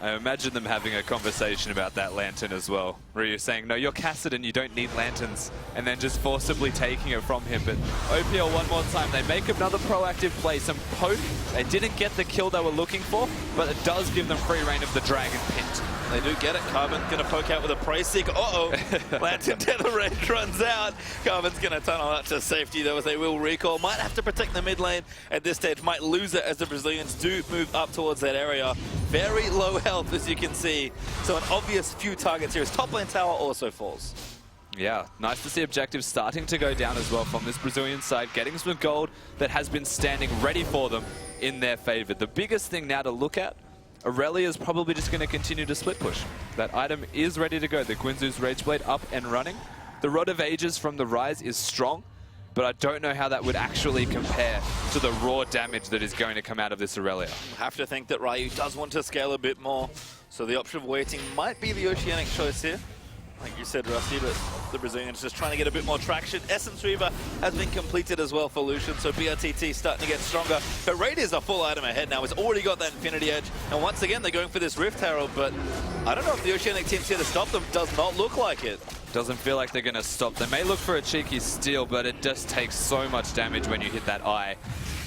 I imagine them having a conversation about that lantern as well. Ryu saying, no, you're Kassadin, you don't need lanterns, and then just forcibly taking it from him. But OPL one more time, they make another proactive play, some poke. They didn't get the kill they were looking for, but it does give them free reign of the Dragon Pit. They do get it. Carbon going to poke out with a Praise Seeker. Uh-oh. Lantern Tether Range runs out. Carbon's going to tunnel out to safety, though, as they will recall. Might have to protect the mid lane at this stage. Might lose it as the Brazilians do move up towards that area. Very low health, as you can see. So an obvious few targets here as top lane tower also falls. Yeah, nice to see objectives starting to go down as well from this Brazilian side, getting some gold that has been standing ready for them in their favor. The biggest thing now to look at, Aurelia is probably just going to continue to split push. That item is ready to go. The Quinzu's Rageblade up and running. The Rod of Ages from the Rise is strong, but I don't know how that would actually compare to the raw damage that is going to come out of this Aurelia. Have to think that Ryu does want to scale a bit more, so the option of waiting might be the Oceanic choice here. Like you said, Rusty, but the Brazilians just trying to get a bit more traction. Essence Reaver has been completed as well for Lucian, so BRTT starting to get stronger. But Raiders a full item ahead now. He's already got that Infinity Edge, and once again, they're going for this Rift Herald, but I don't know if the Oceanic team's here to stop them. Does not look like it. Doesn't feel like they're going to stop. They may look for a cheeky steal, but it just takes so much damage when you hit that eye.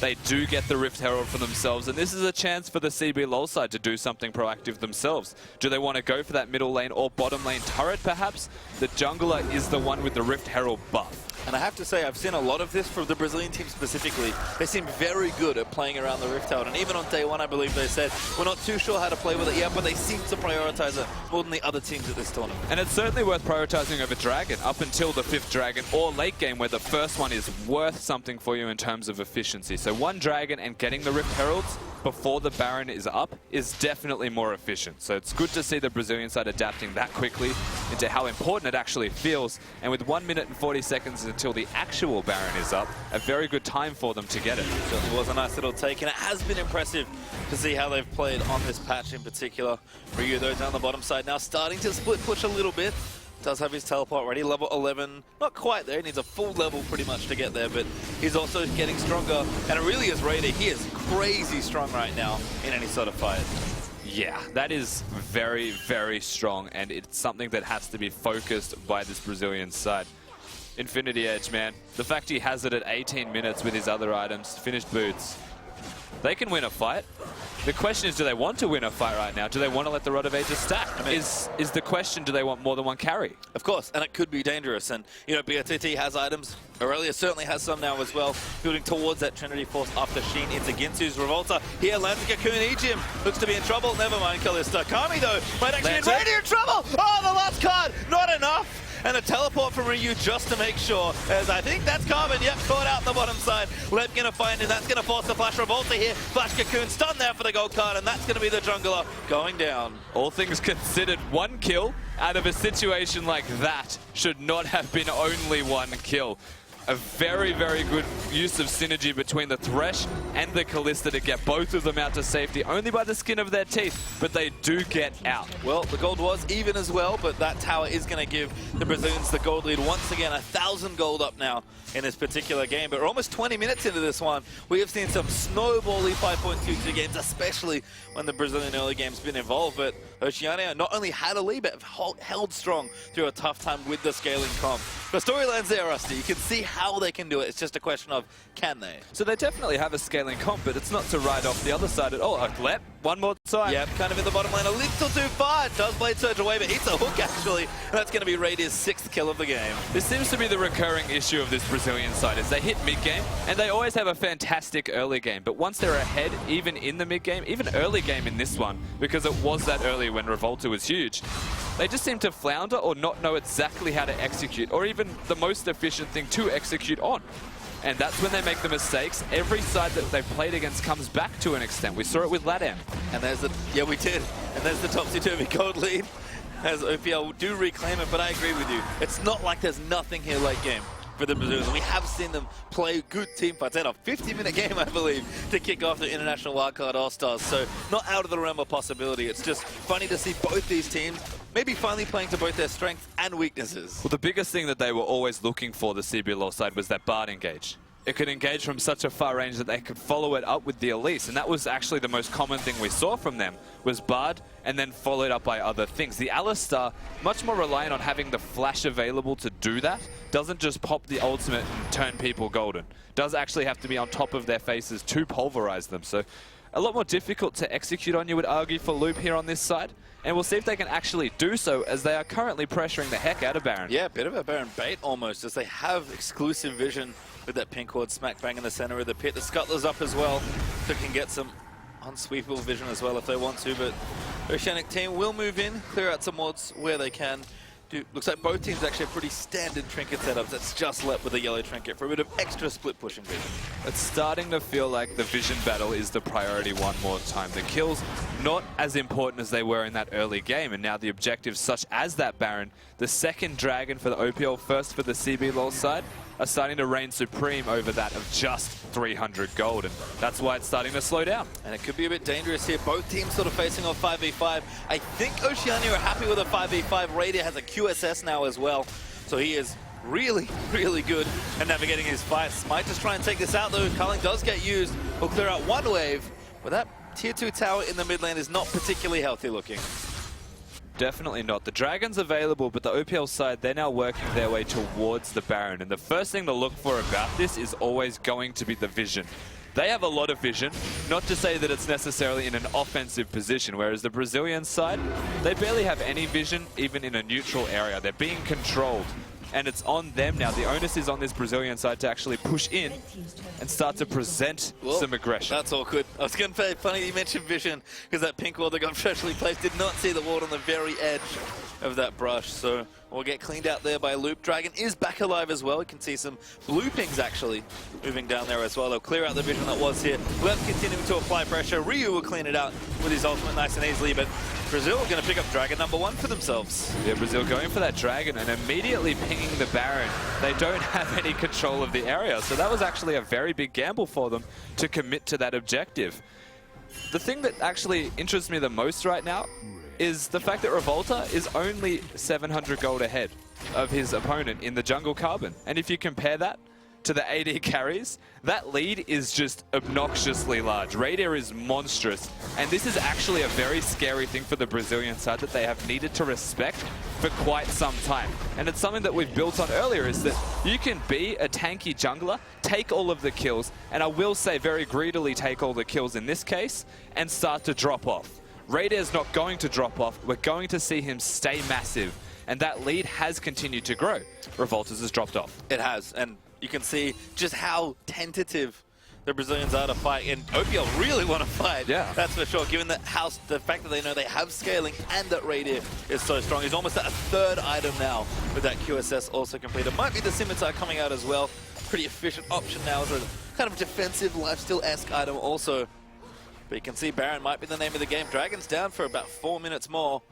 They do get the Rift Herald for themselves, and this is a chance for the CBLOL side to do something proactive themselves. Do they want to go for that middle lane or bottom lane turret, perhaps? The jungler is the one with the Rift Herald buff. And I have to say, I've seen a lot of this from the Brazilian team specifically. They seem very good at playing around the Rift Herald. And even on day one, I believe they said, we're not too sure how to play with it yet, but they seem to prioritize it more than the other teams at this tournament. And it's certainly worth prioritizing over Dragon up until the 5th Dragon or late game, where the first one is worth something for you in terms of efficiency. So one Dragon and getting the Rift Heralds before the Baron is up is definitely more efficient. So it's good to see the Brazilian side adapting that quickly into how important it actually feels. And with 1 minute and 40 seconds until the actual Baron is up, a very good time for them to get it. Certainly was a nice little take, and it has been impressive to see how they've played on this patch in particular. Ryu, though, down the bottom side now starting to split push a little bit. Does have his teleport ready, level 11. Not quite there, he needs a full level pretty much to get there, but he's also getting stronger. And it really is Raider. He is crazy strong right now in any sort of fight. Yeah, that is very, very strong, and it's something that has to be focused by this Brazilian side. Infinity Edge, man. The fact he has it at 18 minutes with his other items, finished boots. They can win a fight. The question is, do they want to win a fight right now? Do they want to let the Rod of Ages stack? I mean, is the question, do they want more than one carry? Of course, and it could be dangerous. And, you know, BRTT has items. Aurelia certainly has some now as well, building towards that Trinity Force after Sheen into Ginsu's Revolta. Here, lands a Cocoon Ejim. Looks to be in trouble. Never mind, Kalista. Kami, though, might actually be in trouble. Oh, the last card, not enough. and a teleport from Ryu just to make sure, as I think that's Carbon, yep, caught out the bottom side. Lep gonna find him, that's gonna force the Flash Revolta here. Flash Cocoon stun there for the gold card, and that's gonna be the jungler going down. All things considered, 1 kill out of a situation like that should not have been only 1 kill. A very, very good use of synergy between the Thresh and the Kalista to get both of them out to safety, only by the skin of their teeth, but they do get out. Well, the gold was even as well, but that tower is going to give the Brazilians the gold lead once again. 1,000 gold up now in this particular game, but we're almost 20 minutes into this one. We have seen some snowbally 5.22 games, especially when the Brazilian early game's been involved, but Oceania not only had a lead, but held strong through a tough time with the scaling comp. The storyline's there, Rusty. You can see how they can do it. It's just a question of, can they? So they definitely have a scaling comp, but it's not to ride off the other side at all. Lep, one more time. Yep, kind of in the bottom lane, a little too far. Does Blade Surge away, but hits a hook, actually. And that's going to be Radier's 6th kill of the game. This seems to be the recurring issue of this Brazilian side, is they hit mid-game, and they always have a fantastic early game. But once they're ahead, even in the mid-game, even early game in this one, because it was that early when Revolta was huge, they just seem to flounder or not know exactly how to execute, or even the most efficient thing to execute on. And that's when they make the mistakes. Every side that they've played against comes back to an extent. We saw it with LATAM. And there's the, yeah, we did. And there's the topsy-turvy gold lead as OPL do reclaim it, but I agree with you. It's not like there's nothing here late game for the Brazilians. We have seen them play good team fights in a 50-minute game, I believe, to kick off the International Wildcard All-Stars. So not out of the realm of possibility. It's just funny to see both these teams maybe finally playing to both their strengths and weaknesses. Well, the biggest thing that they were always looking for, the CBLOL side, was that Bard engage. It could engage from such a far range that they could follow it up with the Elise, and that was actually the most common thing we saw from them, was Bard and then followed up by other things. The Allstar, much more reliant on having the flash available to do that, doesn't just pop the ultimate and turn people golden. Does actually have to be on top of their faces to pulverize them. So a lot more difficult to execute on, you would argue, for Loop here on this side. And we'll see if they can actually do so, as they are currently pressuring the heck out of Baron. Yeah, a bit of a Baron bait almost, as they have exclusive vision with that pink ward smack bang in the center of the pit. The Scuttler's up as well, so can get some unsweepable vision as well if they want to, but Oceanic team will move in, clear out some wards where they can. Looks like both teams actually have pretty standard trinket setups. That's just Lep with a yellow trinket for a bit of extra split pushing vision. It's starting to feel like the vision battle is the priority one more time. The kills not as important as they were in that early game, and now the objectives such as that Baron, the second dragon for the OPL, first for the CBLOL side, are starting to reign supreme over that of just 300 gold, and that's why it's starting to slow down. And it could be a bit dangerous here. Both teams sort of facing off 5v5. I think Oceania are happy with a 5v5. Radier has a QSS now as well, so he is really, really good at navigating his fights. Might just try and take this out though. Culling does get used. We'll clear out one wave, but that tier 2 tower in the mid lane is not particularly healthy looking. Definitely not. The Dragon's available, but the OPL side, they're now working their way towards the Baron. And the first thing to look for about this is always going to be the vision. They have a lot of vision, not to say that it's necessarily in an offensive position, whereas the Brazilian side, they barely have any vision, even in a neutral area. They're being controlled, and it's on them now. The onus is on this Brazilian side to actually push in and start to present some aggression. That's all good. I was going to say, funny you mentioned vision, because that pink ward that got freshly placed did not see the ward on the very edge of that brush, so we'll get cleaned out there by Loop. Dragon is back alive as well. You can see some blue pings actually moving down there as well. They'll clear out the vision that was here. Lep continuing to apply pressure. Ryu will clean it out with his ultimate nice and easily, but Brazil are going to pick up Dragon #1 for themselves. Yeah, Brazil going for that Dragon and immediately pinging the Baron. They don't have any control of the area, so that was actually a very big gamble for them to commit to that objective. The thing that actually interests me the most right now is the fact that Revolta is only 700 gold ahead of his opponent in the jungle Carbon. And if you compare that to the AD carries, that lead is just obnoxiously large. Radier is monstrous, and this is actually a very scary thing for the Brazilian side that they have needed to respect for quite some time. And it's something that we've built on earlier, is that you can be a tanky jungler, take all of the kills, and I will say very greedily take all the kills in this case, and start to drop off. Radier's not going to drop off. We're going to see him stay massive, and that lead has continued to grow. Revolta's has dropped off. It has, and you can see just how tentative the Brazilians are to fight, and OPL really want to fight. Yeah. That's for sure, given the fact that they know they have scaling and that Radier is so strong. He's almost at a third item now with that QSS also completed. Might be the Scimitar coming out as well. Pretty efficient option now as a kind of defensive lifesteal-esque item also. But you can see Baron might be the name of the game. Dragon's down for about 4 minutes more.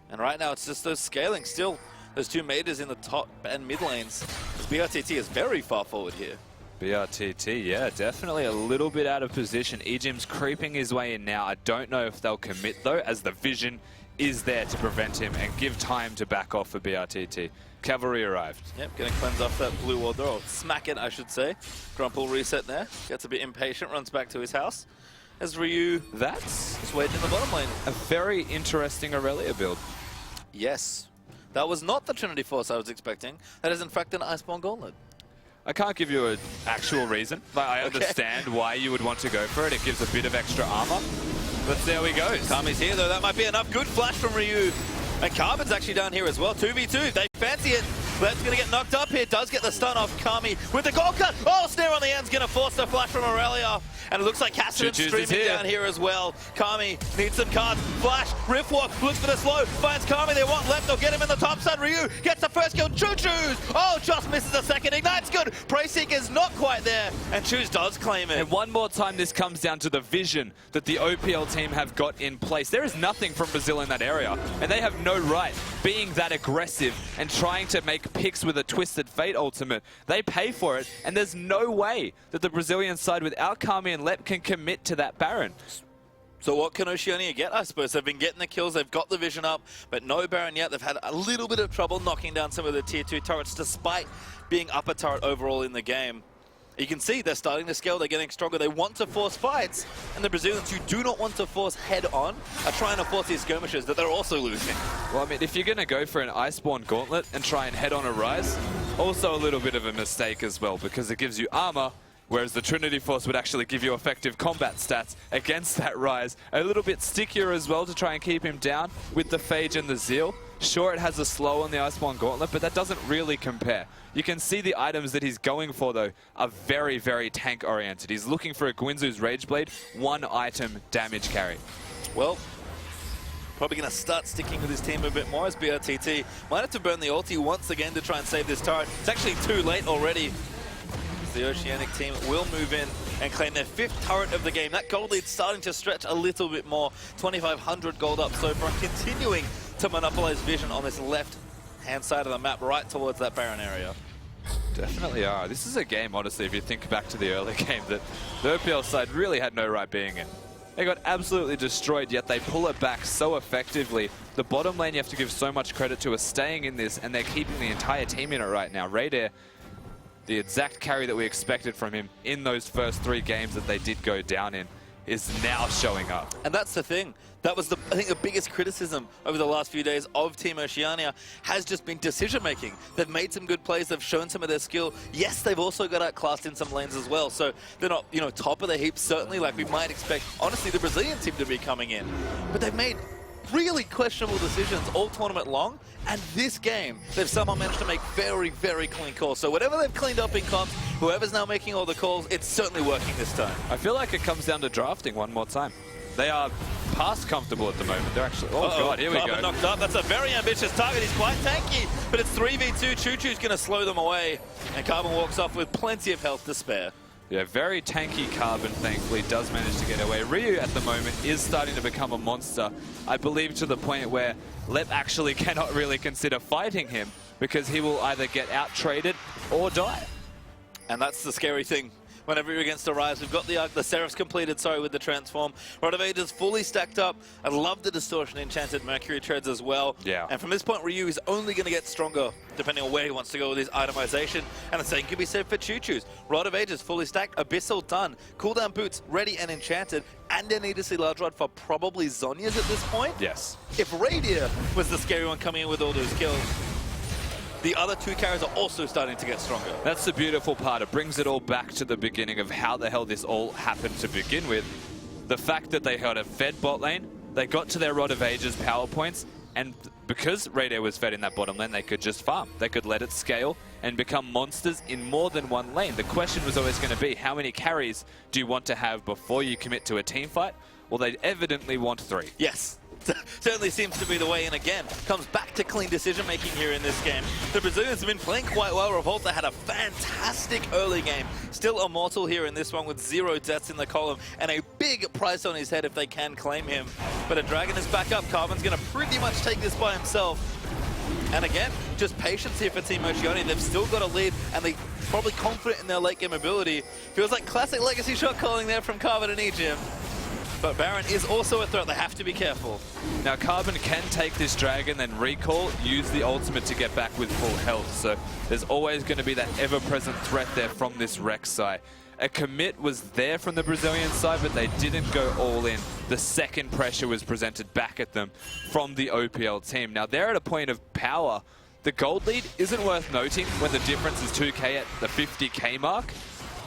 And right now it's just those scaling still. Those two majors in the top and mid lanes. BRTT is very far forward here. BRTT, yeah, definitely a little bit out of position. Ejim's creeping his way in now. I don't know if they'll commit, though, as the vision is there to prevent him and give time to back off for BRTT. Cavalry arrived. Yep, gonna cleanse off that blue ward there, or smack it, I should say. Grumple reset there. Gets a bit impatient, runs back to his house. As Ryu, That's just waiting in the bottom lane. a very interesting Aurelia build. Yes. That was not the Trinity Force I was expecting. That is, in fact, an Iceborne Gauntlet. I can't give you an actual reason. Like, I understand why you would want to go for it. It gives a bit of extra armor. But there we go. Kami's here, though. That might be enough. Good flash from Ryu. And Carbon's actually down here as well. 2v2. They fancy it. Let's going to get knocked up here. Does get the stun off Kami with the goal cut. Oh, snare on the end's going to force the flash from Aurelia. And it looks like Cassidy's streaming down here as well. Kami needs some cards. Flash, Riftwalk, looks for the slow. Finds Kami. They want left. They'll get him in the top side. Ryu gets the first kill. Choo-Choo's. Oh, just misses the second. Ignite's good. Prayseek is not quite there. And Choose does claim it. And one more time, this comes down to the vision that the OPL team have got in place. There is nothing from Brazil in that area. And they have no right being that aggressive and trying to make picks with a Twisted Fate ultimate. They pay for it, and there's no way that the Brazilian side without Kami and Lep can commit to that Baron. So what can Oceania get, I suppose? They've been getting the kills, they've got the vision up, but no Baron yet. They've had a little bit of trouble knocking down some of the tier 2 turrets, despite being upper turret overall in the game. You can see they're starting to scale, they're getting stronger, they want to force fights, and the Brazilians who do not want to force head-on are trying to force these skirmishes that they're also losing. Well, I mean, if you're going to go for an Iceborne Gauntlet and try and head on a Rise, also a little bit of a mistake as well, because it gives you armor, whereas the Trinity Force would actually give you effective combat stats against that Rise. A little bit stickier as well to try and keep him down with the Phage and the Zeal. Sure, it has a slow on the Iceborne Gauntlet, but that doesn't really compare. You can see the items that he's going for, though, are very, very tank-oriented. He's looking for a Guinzu's Rageblade, one item damage carry. Well, probably going to start sticking with his team a bit more as BRTT might have to burn the ulti once again to try and save this turret. It's actually too late already. The Oceanic team will move in and claim their 5th turret of the game. That gold lead's starting to stretch a little bit more. 2,500 gold up so far, continuing to monopolize vision on this left-hand side of the map, right towards that Baron area. Definitely are. This is a game, honestly, if you think back to the early game, that the OPL side really had no right being in. They got absolutely destroyed, yet they pull it back so effectively. The bottom lane you have to give so much credit to is staying in this, and they're keeping the entire team in it right now. Radier, the exact carry that we expected from him in those first 3 games that they did go down in, is now showing up. And that's the thing. That was, I think, the biggest criticism over the last few days of Team Oceania has just been decision-making. They've made some good plays. They've shown some of their skill. Yes, they've also got outclassed in some lanes as well. So they're not, you know, top of the heap, certainly, like we might expect, honestly, the Brazilian team to be coming in. But they've made really questionable decisions all tournament long, and this game they've somehow managed to make very, very clean calls. So whatever they've cleaned up in comps, whoever's now making all the calls, it's certainly working this time. I feel like it comes down to drafting one more time. They are past comfortable at the moment. They're actually, oh god, here we go. Knocked up. That's a very ambitious target. He's quite tanky, but it's 3v2. Choo-Choo's going to slow them away, and Carbon walks off with plenty of health to spare. Yeah, very tanky Carbon, thankfully, does manage to get away. Ryu, at the moment, is starting to become a monster. I believe to the point where Lep actually cannot really consider fighting him because he will either get out-traded or die. And that's the scary thing. Whenever you're against a Rise, we've got the Seraphs completed, with the transform. Rod of Ages fully stacked up. I love the Distortion Enchanted Mercury treads as well. Yeah. And from this point, Ryu is only going to get stronger, depending on where he wants to go with his itemization. And the same can be said for Choo-Choo's. Rod of Ages fully stacked, Abyssal done, cooldown boots ready and enchanted, and a need to see Large Rod for probably Zhonya's at this point. Yes. If Radier was the scary one coming in with all those kills, the other 2 carries are also starting to get stronger. That's the beautiful part. It brings it all back to the beginning of how the hell this all happened to begin with. The fact that they had a fed bot lane, they got to their Rod of Ages power points, And because Rayder was fed in that bottom lane, they could just farm. They could let it scale and become monsters in more than one lane. The question was always going to be, how many carries do you want to have before you commit to a team fight? Well, they evidently want 3. Yes. Certainly seems to be the way, and again, comes back to clean decision-making here in this game. The Brazilians have been playing quite well. Revolta had a fantastic early game. Still immortal here in this one with 0 deaths in the column and a big price on his head if they can claim him. But a Dragon is back up. Carbon's going to pretty much take this by himself. And again, just patience here for Team Oceania. They've still got a lead, and they're probably confident in their late game ability. Feels like classic legacy shot calling there from Carbon and Egypt. But Baron is also a threat. They have to be careful. Now, Carbon can take this Dragon, then recall, use the ultimate to get back with full health. So there's always going to be that ever-present threat there from this Rek'Sai. A commit was there from the Brazilian side, but they didn't go all in. The second pressure was presented back at them from the OPL team. Now, they're at a point of power. The gold lead isn't worth noting when the difference is 2k at the 50k mark.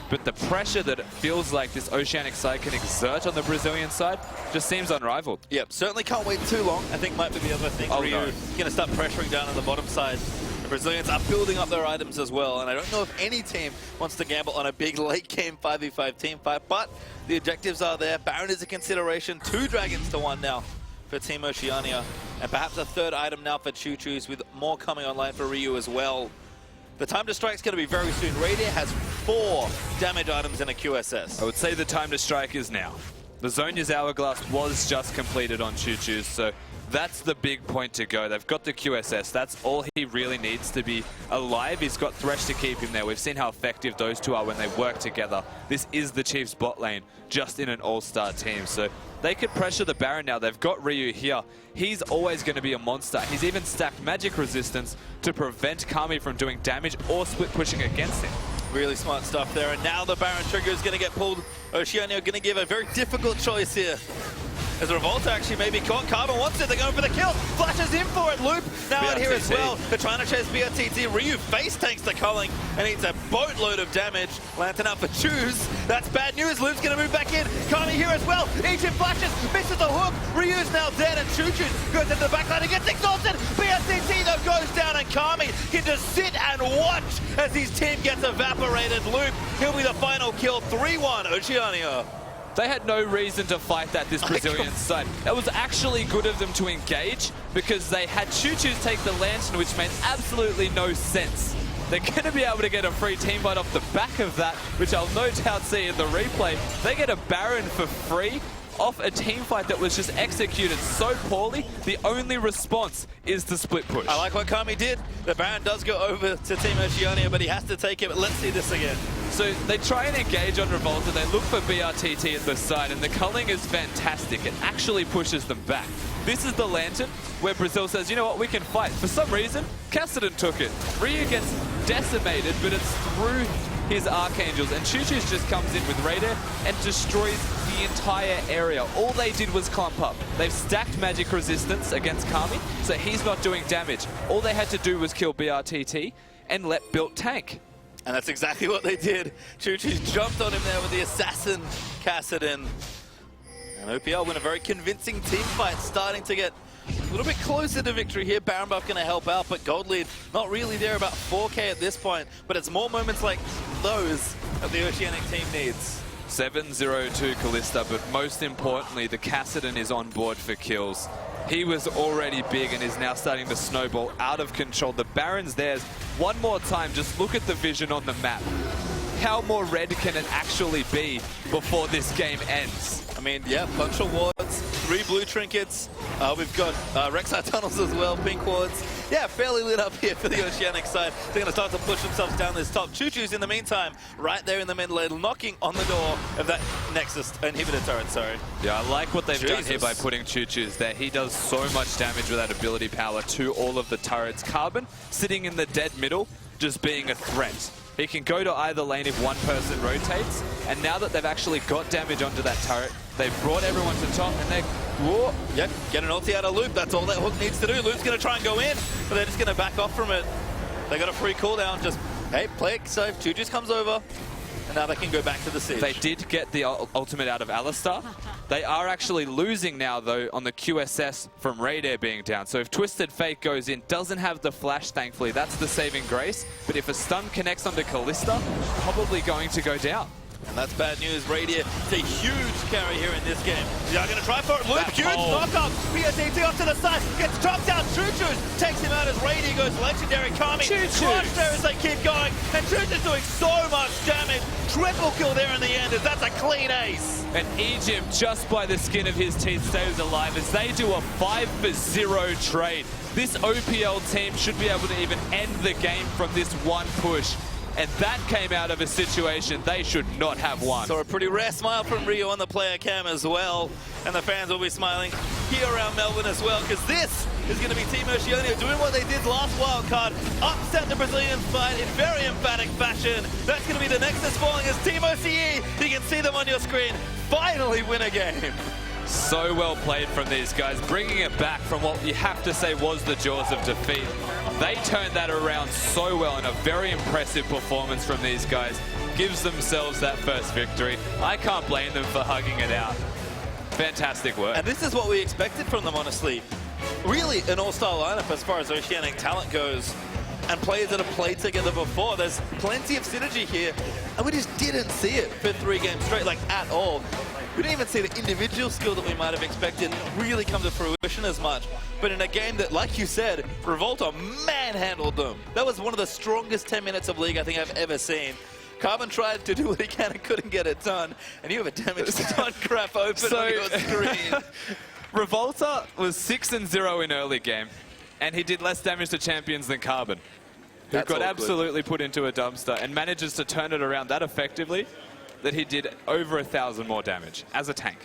But the pressure that it feels like this Oceanic side can exert on the Brazilian side just seems unrivaled. Yep, certainly can't wait too long. I think might be the other thing. Ryu going to start pressuring down on the bottom side. The Brazilians are building up their items as well, and I don't know if any team wants to gamble on a big late game 5v5 team fight, but the objectives are there. Baron is a consideration. 2 Dragons to 1 now for Team Oceania, and perhaps a 3rd item now for Choo-Choos, with more coming online for Ryu as well. The time to strike is going to be very soon. Rayder has 4 damage items in a QSS. I would say the time to strike is now. The Zhonya's Hourglass was just completed on Choo-Choos, so that's the big point to go. They've got the QSS. That's all he really needs to be alive. He's got Thresh to keep him there. We've seen how effective those two are when they work together. This is the Chiefs bot lane, just in an all-star team. So they could pressure the Baron now. They've got Ryu here. He's always going to be a monster. He's even stacked magic resistance to prevent Kami from doing damage or split pushing against him. Really smart stuff there. And now the Baron trigger is going to get pulled. Oceania are going to give a very difficult choice here. As Revolta actually may be caught. Carbon wants it. They're going for the kill. Flashes in for it. Loop now out here as well. They're trying to chase BRTT. Ryu face tanks the culling and eats a boatload of damage. Lantern out for Choose. That's bad news. Loop's going to move back in. Kami here as well. Egypt flashes. Misses the hook. Ryu's now dead, and Choo-Choos goes into the backline and gets exhausted. BRTT though goes down, and Kami can just sit and watch as his team gets evaporated. Loop, he'll be the final kill. 3-1 Oceania. They had no reason to fight that, this Brazilian side. It was actually good of them to engage because they had Choo-Choos take the Lantern, which made absolutely no sense. They're going to be able to get a free team fight off the back of that, which I'll no doubt see in the replay. They get a Baron for free off a team fight that was just executed so poorly. The only response is the split push. I like what Kami did. The Baron does go over to Team Oceania, but he has to take it. But let's see this again. So they try and engage on Revolta. They look for BRTT at the side, and the culling is fantastic. It actually pushes them back. This is the Lantern where Brazil says, you know what, we can fight. For some reason, Kassadin took it. Ryu gets decimated, but it's through his Archangels, and Choo-Choos just comes in with Rayder and destroys the entire area. All they did was clump up. They've stacked magic resistance against Kami, so he's not doing damage. All they had to do was kill BRTT and let Built tank. And that's exactly what they did. Choo-Choos jumped on him there with the assassin Kassadin. And OPL win a very convincing team fight, starting to get a little bit closer to victory here. Baron buff going to help out, but gold lead not really there, about 4k at this point. But it's more moments like those that the Oceanic team needs. 7-0 Kalista, but most importantly, the Kassadin is on board for kills. He was already big and is now starting to snowball out of control. The Baron's theirs. One more time, just look at the vision on the map. How more red can it actually be before this game ends? I mean, yeah, bunch of wards, 3 blue trinkets. We've got Rek'Sai tunnels as well, pink wards. Yeah, fairly lit up here for the Oceanic side. They're going to start to push themselves down this top. Choo-Choos in the meantime, right there in the middle lane, knocking on the door of that Nexus inhibitor turret, sorry. Yeah, I like what they've done here by putting Choo-Choos there. He does so much damage with that ability power to all of the turrets. Carbon sitting in the dead middle, just being a threat. He can go to either lane if one person rotates, and now that they've actually got damage onto that turret, they've brought everyone to top, and they're... Whoa. Yep, get an ulti out of Loop. That's all that hook needs to do. Loop's going to try and go in, but they're just going to back off from it. They got a free cooldown. Just, hey, play it safe. Choo-Choos comes over. And now they can go back to the siege. They did get the ultimate out of Allstar. They are actually losing now, though, on the QSS from Radar being down. So if Twisted Fate goes in, doesn't have the flash, thankfully, that's the saving grace. But if a stun connects onto Kalista, probably going to go down. And that's bad news. Radiant is a huge carry here in this game. They are going to try for it. Loop, huge knock-up. PSAT off to the side. Gets dropped down. Choo-Choo's takes him out as Radiant goes legendary. Kami crushed there as they keep going. And Choo-Choo's doing so much damage. Triple kill there in the end as that's a clean ace. And Egypt, just by the skin of his teeth, stays alive as they do a 5-for-0 trade. This OPL team should be able to even end the game from this one push. And that came out of a situation they should not have won. So a pretty rare smile from Rio on the player cam as well. And the fans will be smiling here around Melbourne as well, because this is going to be Team Oceania doing what they did last wildcard, upset the Brazilian side in very emphatic fashion. That's going to be the next that's falling as Team OCE. You can see them on your screen. Finally win a game. So well played from these guys, bringing it back from what you have to say was the jaws of defeat. They turned that around so well, and a very impressive performance from these guys gives themselves that first victory. I can't blame them for hugging it out. Fantastic work. And this is what we expected from them, honestly. Really an all-star lineup as far as Oceanic talent goes, and players that have played together before. There's plenty of synergy here, and we just didn't see it for 3 games straight, like at all. We didn't even see the individual skill that we might have expected really come to fruition as much. But in a game that, like you said, Revolta manhandled them. That was one of the strongest 10 minutes of League I think I've ever seen. Carbon tried to do what he can and couldn't get it done. And you have a damage stun crap open on your screen. Revolta was 6-0 in early game, and he did less damage to champions than Carbon, who That's got all absolutely put into a dumpster and manages to turn it around that effectively that he did over 1,000 more damage as a tank.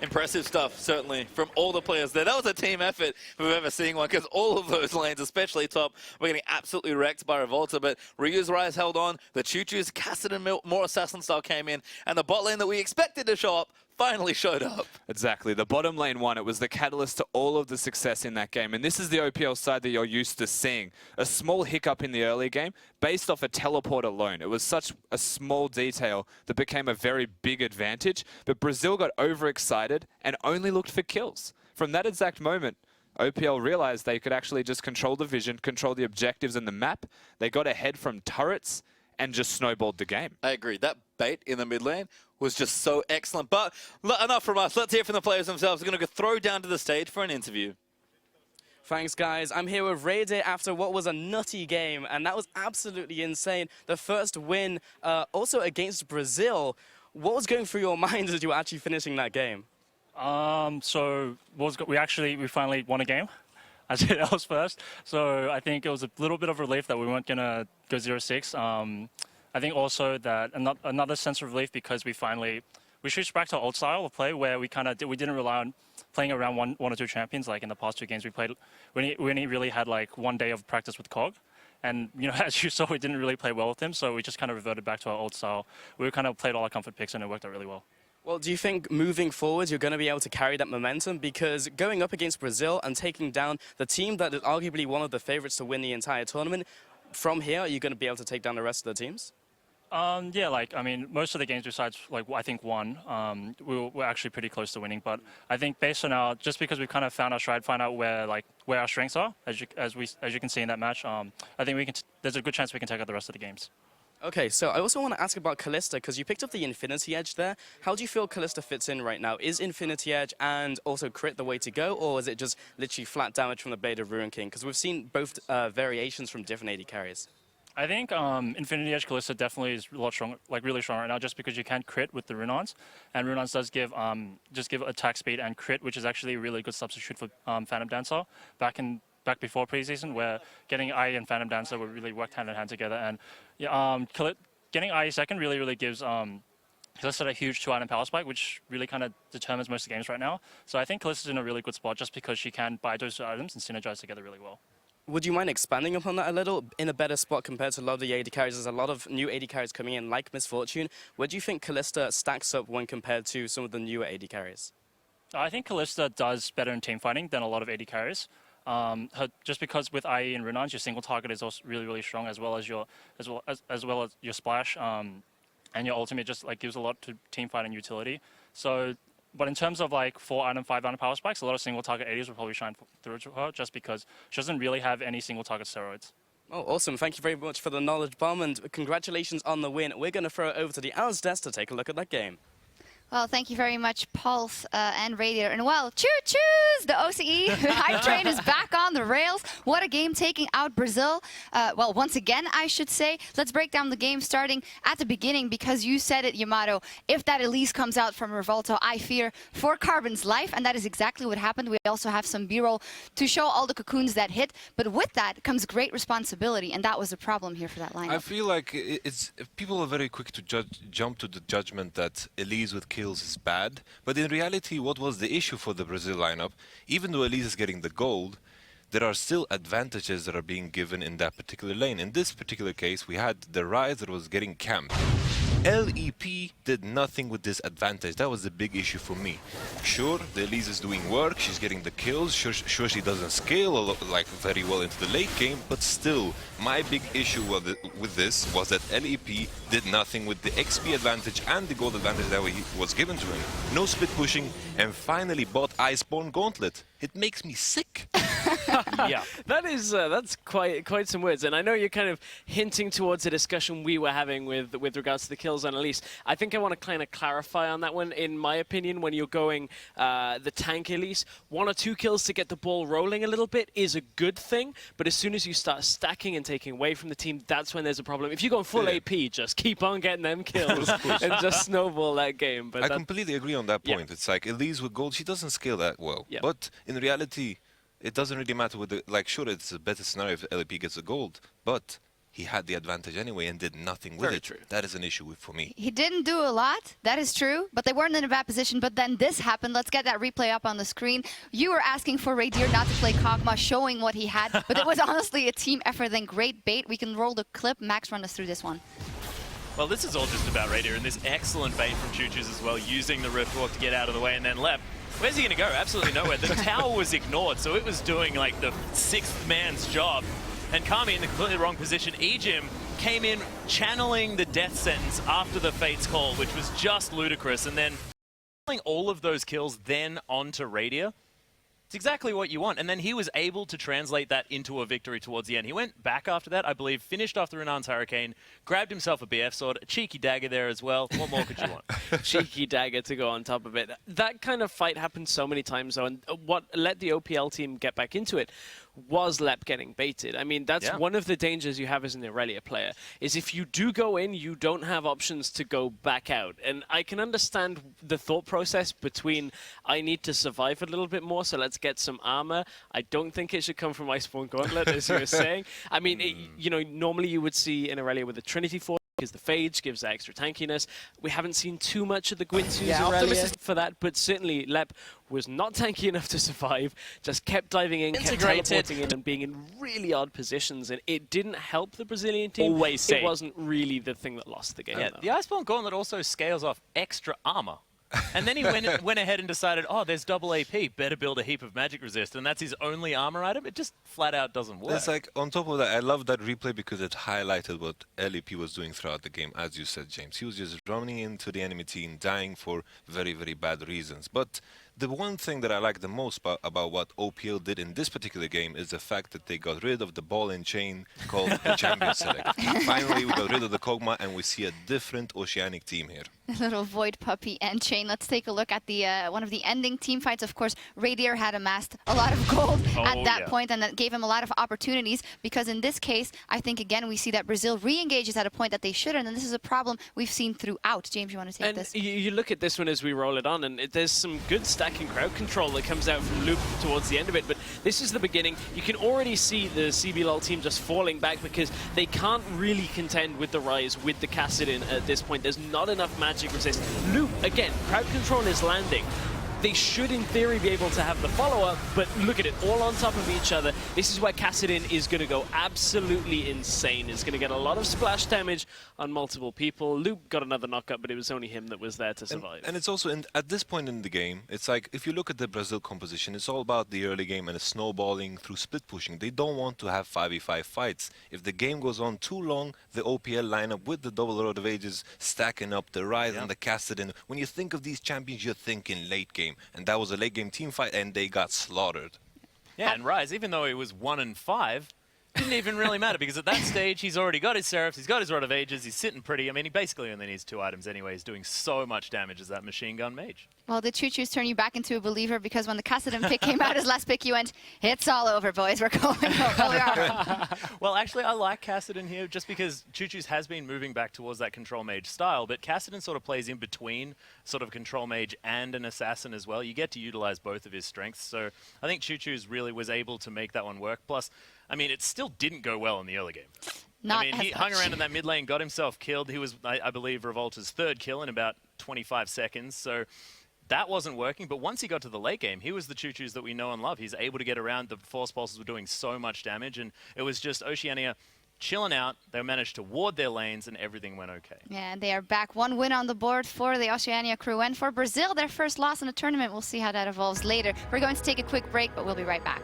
Impressive stuff, certainly, from all the players there. That was a team effort if we've ever seen one, because all of those lanes, especially top, were getting absolutely wrecked by Revolta. But Ryu's Rise held on. The Choo-Choo's Cassidy and more assassin style came in. And the bot lane that we expected to show up finally showed up. Exactly. The bottom lane won. It was the catalyst to all of the success in that game. And this is the OPL side that you're used to seeing. A small hiccup in the early game based off a teleport alone. It was such a small detail that became a very big advantage. But Brazil got overexcited and only looked for kills. From that exact moment, OPL realized they could actually just control the vision, control the objectives and the map. They got ahead from turrets and just snowballed the game. I agree. That bait in the mid lane was just so excellent. But enough from us. Let's hear from the players themselves. We're going to go throw down to the stage for an interview. Thanks, guys. I'm here with Raider after what was a nutty game, and that was absolutely insane. The first win, also against Brazil. What was going through your minds as you were actually finishing that game? We finally won a game. I did else first, so I think it was a little bit of relief that we weren't gonna go 0-6. I think also that another sense of relief because we switched back to our old style of play where we didn't rely on playing around one or two champions like in the past 2 games we played. We only really had like 1 day of practice with Cog, and as you saw, we didn't really play well with him, so we just kind of reverted back to our old style. We kind of played all our comfort picks and it worked out really well. Well, do you think moving forward you're going to be able to carry that momentum? Because going up against Brazil and taking down the team that is arguably one of the favorites to win the entire tournament, from here, are you going to be able to take down the rest of the teams? Yeah, most of the games besides, I think one, we're actually pretty close to winning. But I think based on just because we've kind of found our stride, find out where our strengths are, as you can see in that match, I think there's a good chance we can take out the rest of the games. Okay, so I also want to ask about Kalista, because you picked up the Infinity Edge there. How do you feel Kalista fits in right now? Is Infinity Edge and also crit the way to go, or is it just literally flat damage from the Blade of Ruin King? Because we've seen both variations from different AD carries. I think Infinity Edge Kalista definitely is a lot strong, really strong right now, just because you can crit with the Runons, and Runons does give attack speed and crit, which is actually a really good substitute for Phantom Dancer back before preseason, where getting IE and Phantom Dancer were really worked hand in hand together, and getting IE second really gives Kalista a huge 2-item power spike, which really kind of determines most of the games right now. So I think Kalista's in a really good spot just because she can buy those 2 items and synergize together really well. Would you mind expanding upon that a little? In a better spot compared to a lot of the AD carries, there's a lot of new AD carries coming in, like Misfortune. Where do you think Kalista stacks up when compared to some of the newer AD carries? I think Kalista does better in team fighting than a lot of AD carries. Just because with IE and Runons, your single target is also really strong, as well as your splash. and your ultimate just like gives a lot to team fight and utility. So, but in terms of like 4-item, 5-item power spikes, a lot of single target 80s will probably shine through to her just because she doesn't really have any single target steroids. Oh, awesome. Thank you very much for the knowledge bomb, and congratulations on the win. We're going to throw it over to the Ours desk to take a look at that game. Well, thank you very much, Pulse and Radiator. And well, choo-choos! The OCE hype train is back on the rails. What a game, taking out Brazil. Well, once again, I should say. Let's break down the game starting at the beginning, because you said it, Yamato. If that Elise comes out from Revolta, I fear for Carbon's life, and that is exactly what happened. We also have some B-roll to show all the cocoons that hit, but with that comes great responsibility, and that was a problem here for that lineup. I feel like people are very quick to jump to the judgment that Elise with kills is bad, but in reality, what was the issue for the Brazil lineup? Even though Elise is getting the gold, there are still advantages that are being given in that particular lane. In this particular case, we had the Ryze that was getting camped. LEP did nothing with this advantage. That was the big issue for me. Sure, the Elise is doing work, she's getting the kills, sure she doesn't scale like very well into the late game, but still, my big issue with this was that LEP did nothing with the XP advantage and the gold advantage that was given to him. No split pushing, and finally bought Iceborne Gauntlet. It makes me sick. Yeah, that's quite some words, and I know you're kind of hinting towards a discussion we were having with regards to the kills on Elise. I think I want to kind of clarify on that one. In my opinion, when you're going the tank Elise, 1 or 2 kills to get the ball rolling a little bit is a good thing, but as soon as you start stacking and taking away from the team, that's when there's a problem. If you're going full AP, just keep on getting them kills and just snowball that game. But I completely agree on that point. Yeah. It's like Elise with gold, she doesn't scale that well, but in reality, it doesn't really matter with the, like, sure, it's a better scenario if LP gets a gold, but he had the advantage anyway and did nothing with it. True. That is an issue for me. He didn't do a lot, that is true, but they weren't in a bad position, but then this happened. Let's get that replay up on the screen. You were asking for Radier not to play Kog'Maw, showing what he had, but it was honestly a team effort, then great bait. We can roll the clip. Max, run us through this one. Well, this is all just about Radier and this excellent bait from Choo-Choos as well, using the Rift Walk to get out of the way, and then Lep. Where's he going to go? Absolutely nowhere. The tower was ignored, so it was doing like the 6th man's job. And Kami in the completely wrong position. Ejim came in channeling the death sentence after the Fate's Call, which was just ludicrous. And then all of those kills then onto Radier. It's exactly what you want. And then he was able to translate that into a victory towards the end. He went back after that, I believe, finished off the Renan's Hurricane, grabbed himself a BF sword, a cheeky dagger there as well. What more could you want? Cheeky dagger to go on top of it. That kind of fight happened so many times, though, and what let the OPL team get back into it was Lep getting baited. I mean, that's one of the dangers you have as an Aurelia player, is if you do go in, you don't have options to go back out. And I can understand the thought process between, I need to survive a little bit more, so let's get some armor. I don't think it should come from Iceborne Gauntlet, as you were saying. I mean, you know, normally you would see an Aurelia with a Trinity Force, because the Phage gives that extra tankiness. We haven't seen too much of the Gwynsu's Aurelia for that, but certainly Lep was not tanky enough to survive, just kept diving in, kept teleporting in and being in really odd positions, and it didn't help the Brazilian team. Always safe. It wasn't really the thing that lost the game. Yeah, the Iceborne Gauntlet also scales off extra armor. And then he went ahead and decided, oh, there's double AP, better build a heap of magic resist, and that's his only armor item. It just flat out doesn't work. It's like, on top of that, I love that replay because it highlighted what LEP was doing throughout the game, as you said, James. He was just running into the enemy team, dying for very, very bad reasons. But the one thing that I like the most about what OPL did in this particular game is the fact that they got rid of the ball and chain called the Champion Select. Finally, we got rid of the Kog'Maw and we see a different Oceanic team here. A little Void Puppy and Chain. Let's take a look at the one of the ending team fights. Of course, Radier had amassed a lot of gold at that point, and that gave him a lot of opportunities, because in this case, I think, again, we see that Brazil re-engages at a point that they shouldn't, and this is a problem we've seen throughout. James, you want to take this? You look at this one as we roll it on, and there's some good stacking crowd control that comes out from Loop towards the end of it, but this is the beginning. You can already see the CBLOL team just falling back because they can't really contend with the Ryze, with the Kassadin at this point. There's not enough magic resist. Loop, again, crowd control is landing. they should, in theory, be able to have the follow-up, but look at it, all on top of each other. This is where Kassadin is going to go absolutely insane. It's going to get a lot of splash damage on multiple people. Loop got another knockup, but it was only him that was there to survive. And it's also, at this point in the game, it's like, if you look at the Brazil composition, it's all about the early game and the snowballing through split pushing. They don't want to have 5v5 fights. If the game goes on too long, the OPL lineup with the double Road of Ages stacking up, the Rise and the Kassadin. When you think of these champions, you're thinking late game. And that was a late game team fight, and they got slaughtered. Yeah, and Rise, even though it was 1-5, didn't even really matter, because at that stage, he's already got his Seraphs, he's got his Rod of Ages, he's sitting pretty. I mean, he basically only needs 2 items anyway. He's doing so much damage as that machine gun mage. Well, did Choo-Choo's turn you back into a believer? Because when the Kassadin pick came out as last pick, you went, it's all over, boys. We're going home. Well, actually, I like Kassadin here just because Choo-Choo's has been moving back towards that control mage style, but Kassadin sort of plays in between sort of control mage and an assassin as well. You get to utilize both of his strengths, so I think Choo-Choo's really was able to make that one work. Plus, I mean, it still didn't go well in the early game. I mean, he hung around in that mid lane, got himself killed. He was, I believe, Revolta's 3rd kill in about 25 seconds, so that wasn't working. But once he got to the late game, he was the Choo-Choos that we know and love. He's able to get around. The Force Pulses were doing so much damage, and it was just Oceania chilling out. They managed to ward their lanes, and everything went okay. Yeah, they are back. 1 win on the board for the Oceania crew, and for Brazil, their first loss in the tournament. We'll see how that evolves later. We're going to take a quick break, but we'll be right back.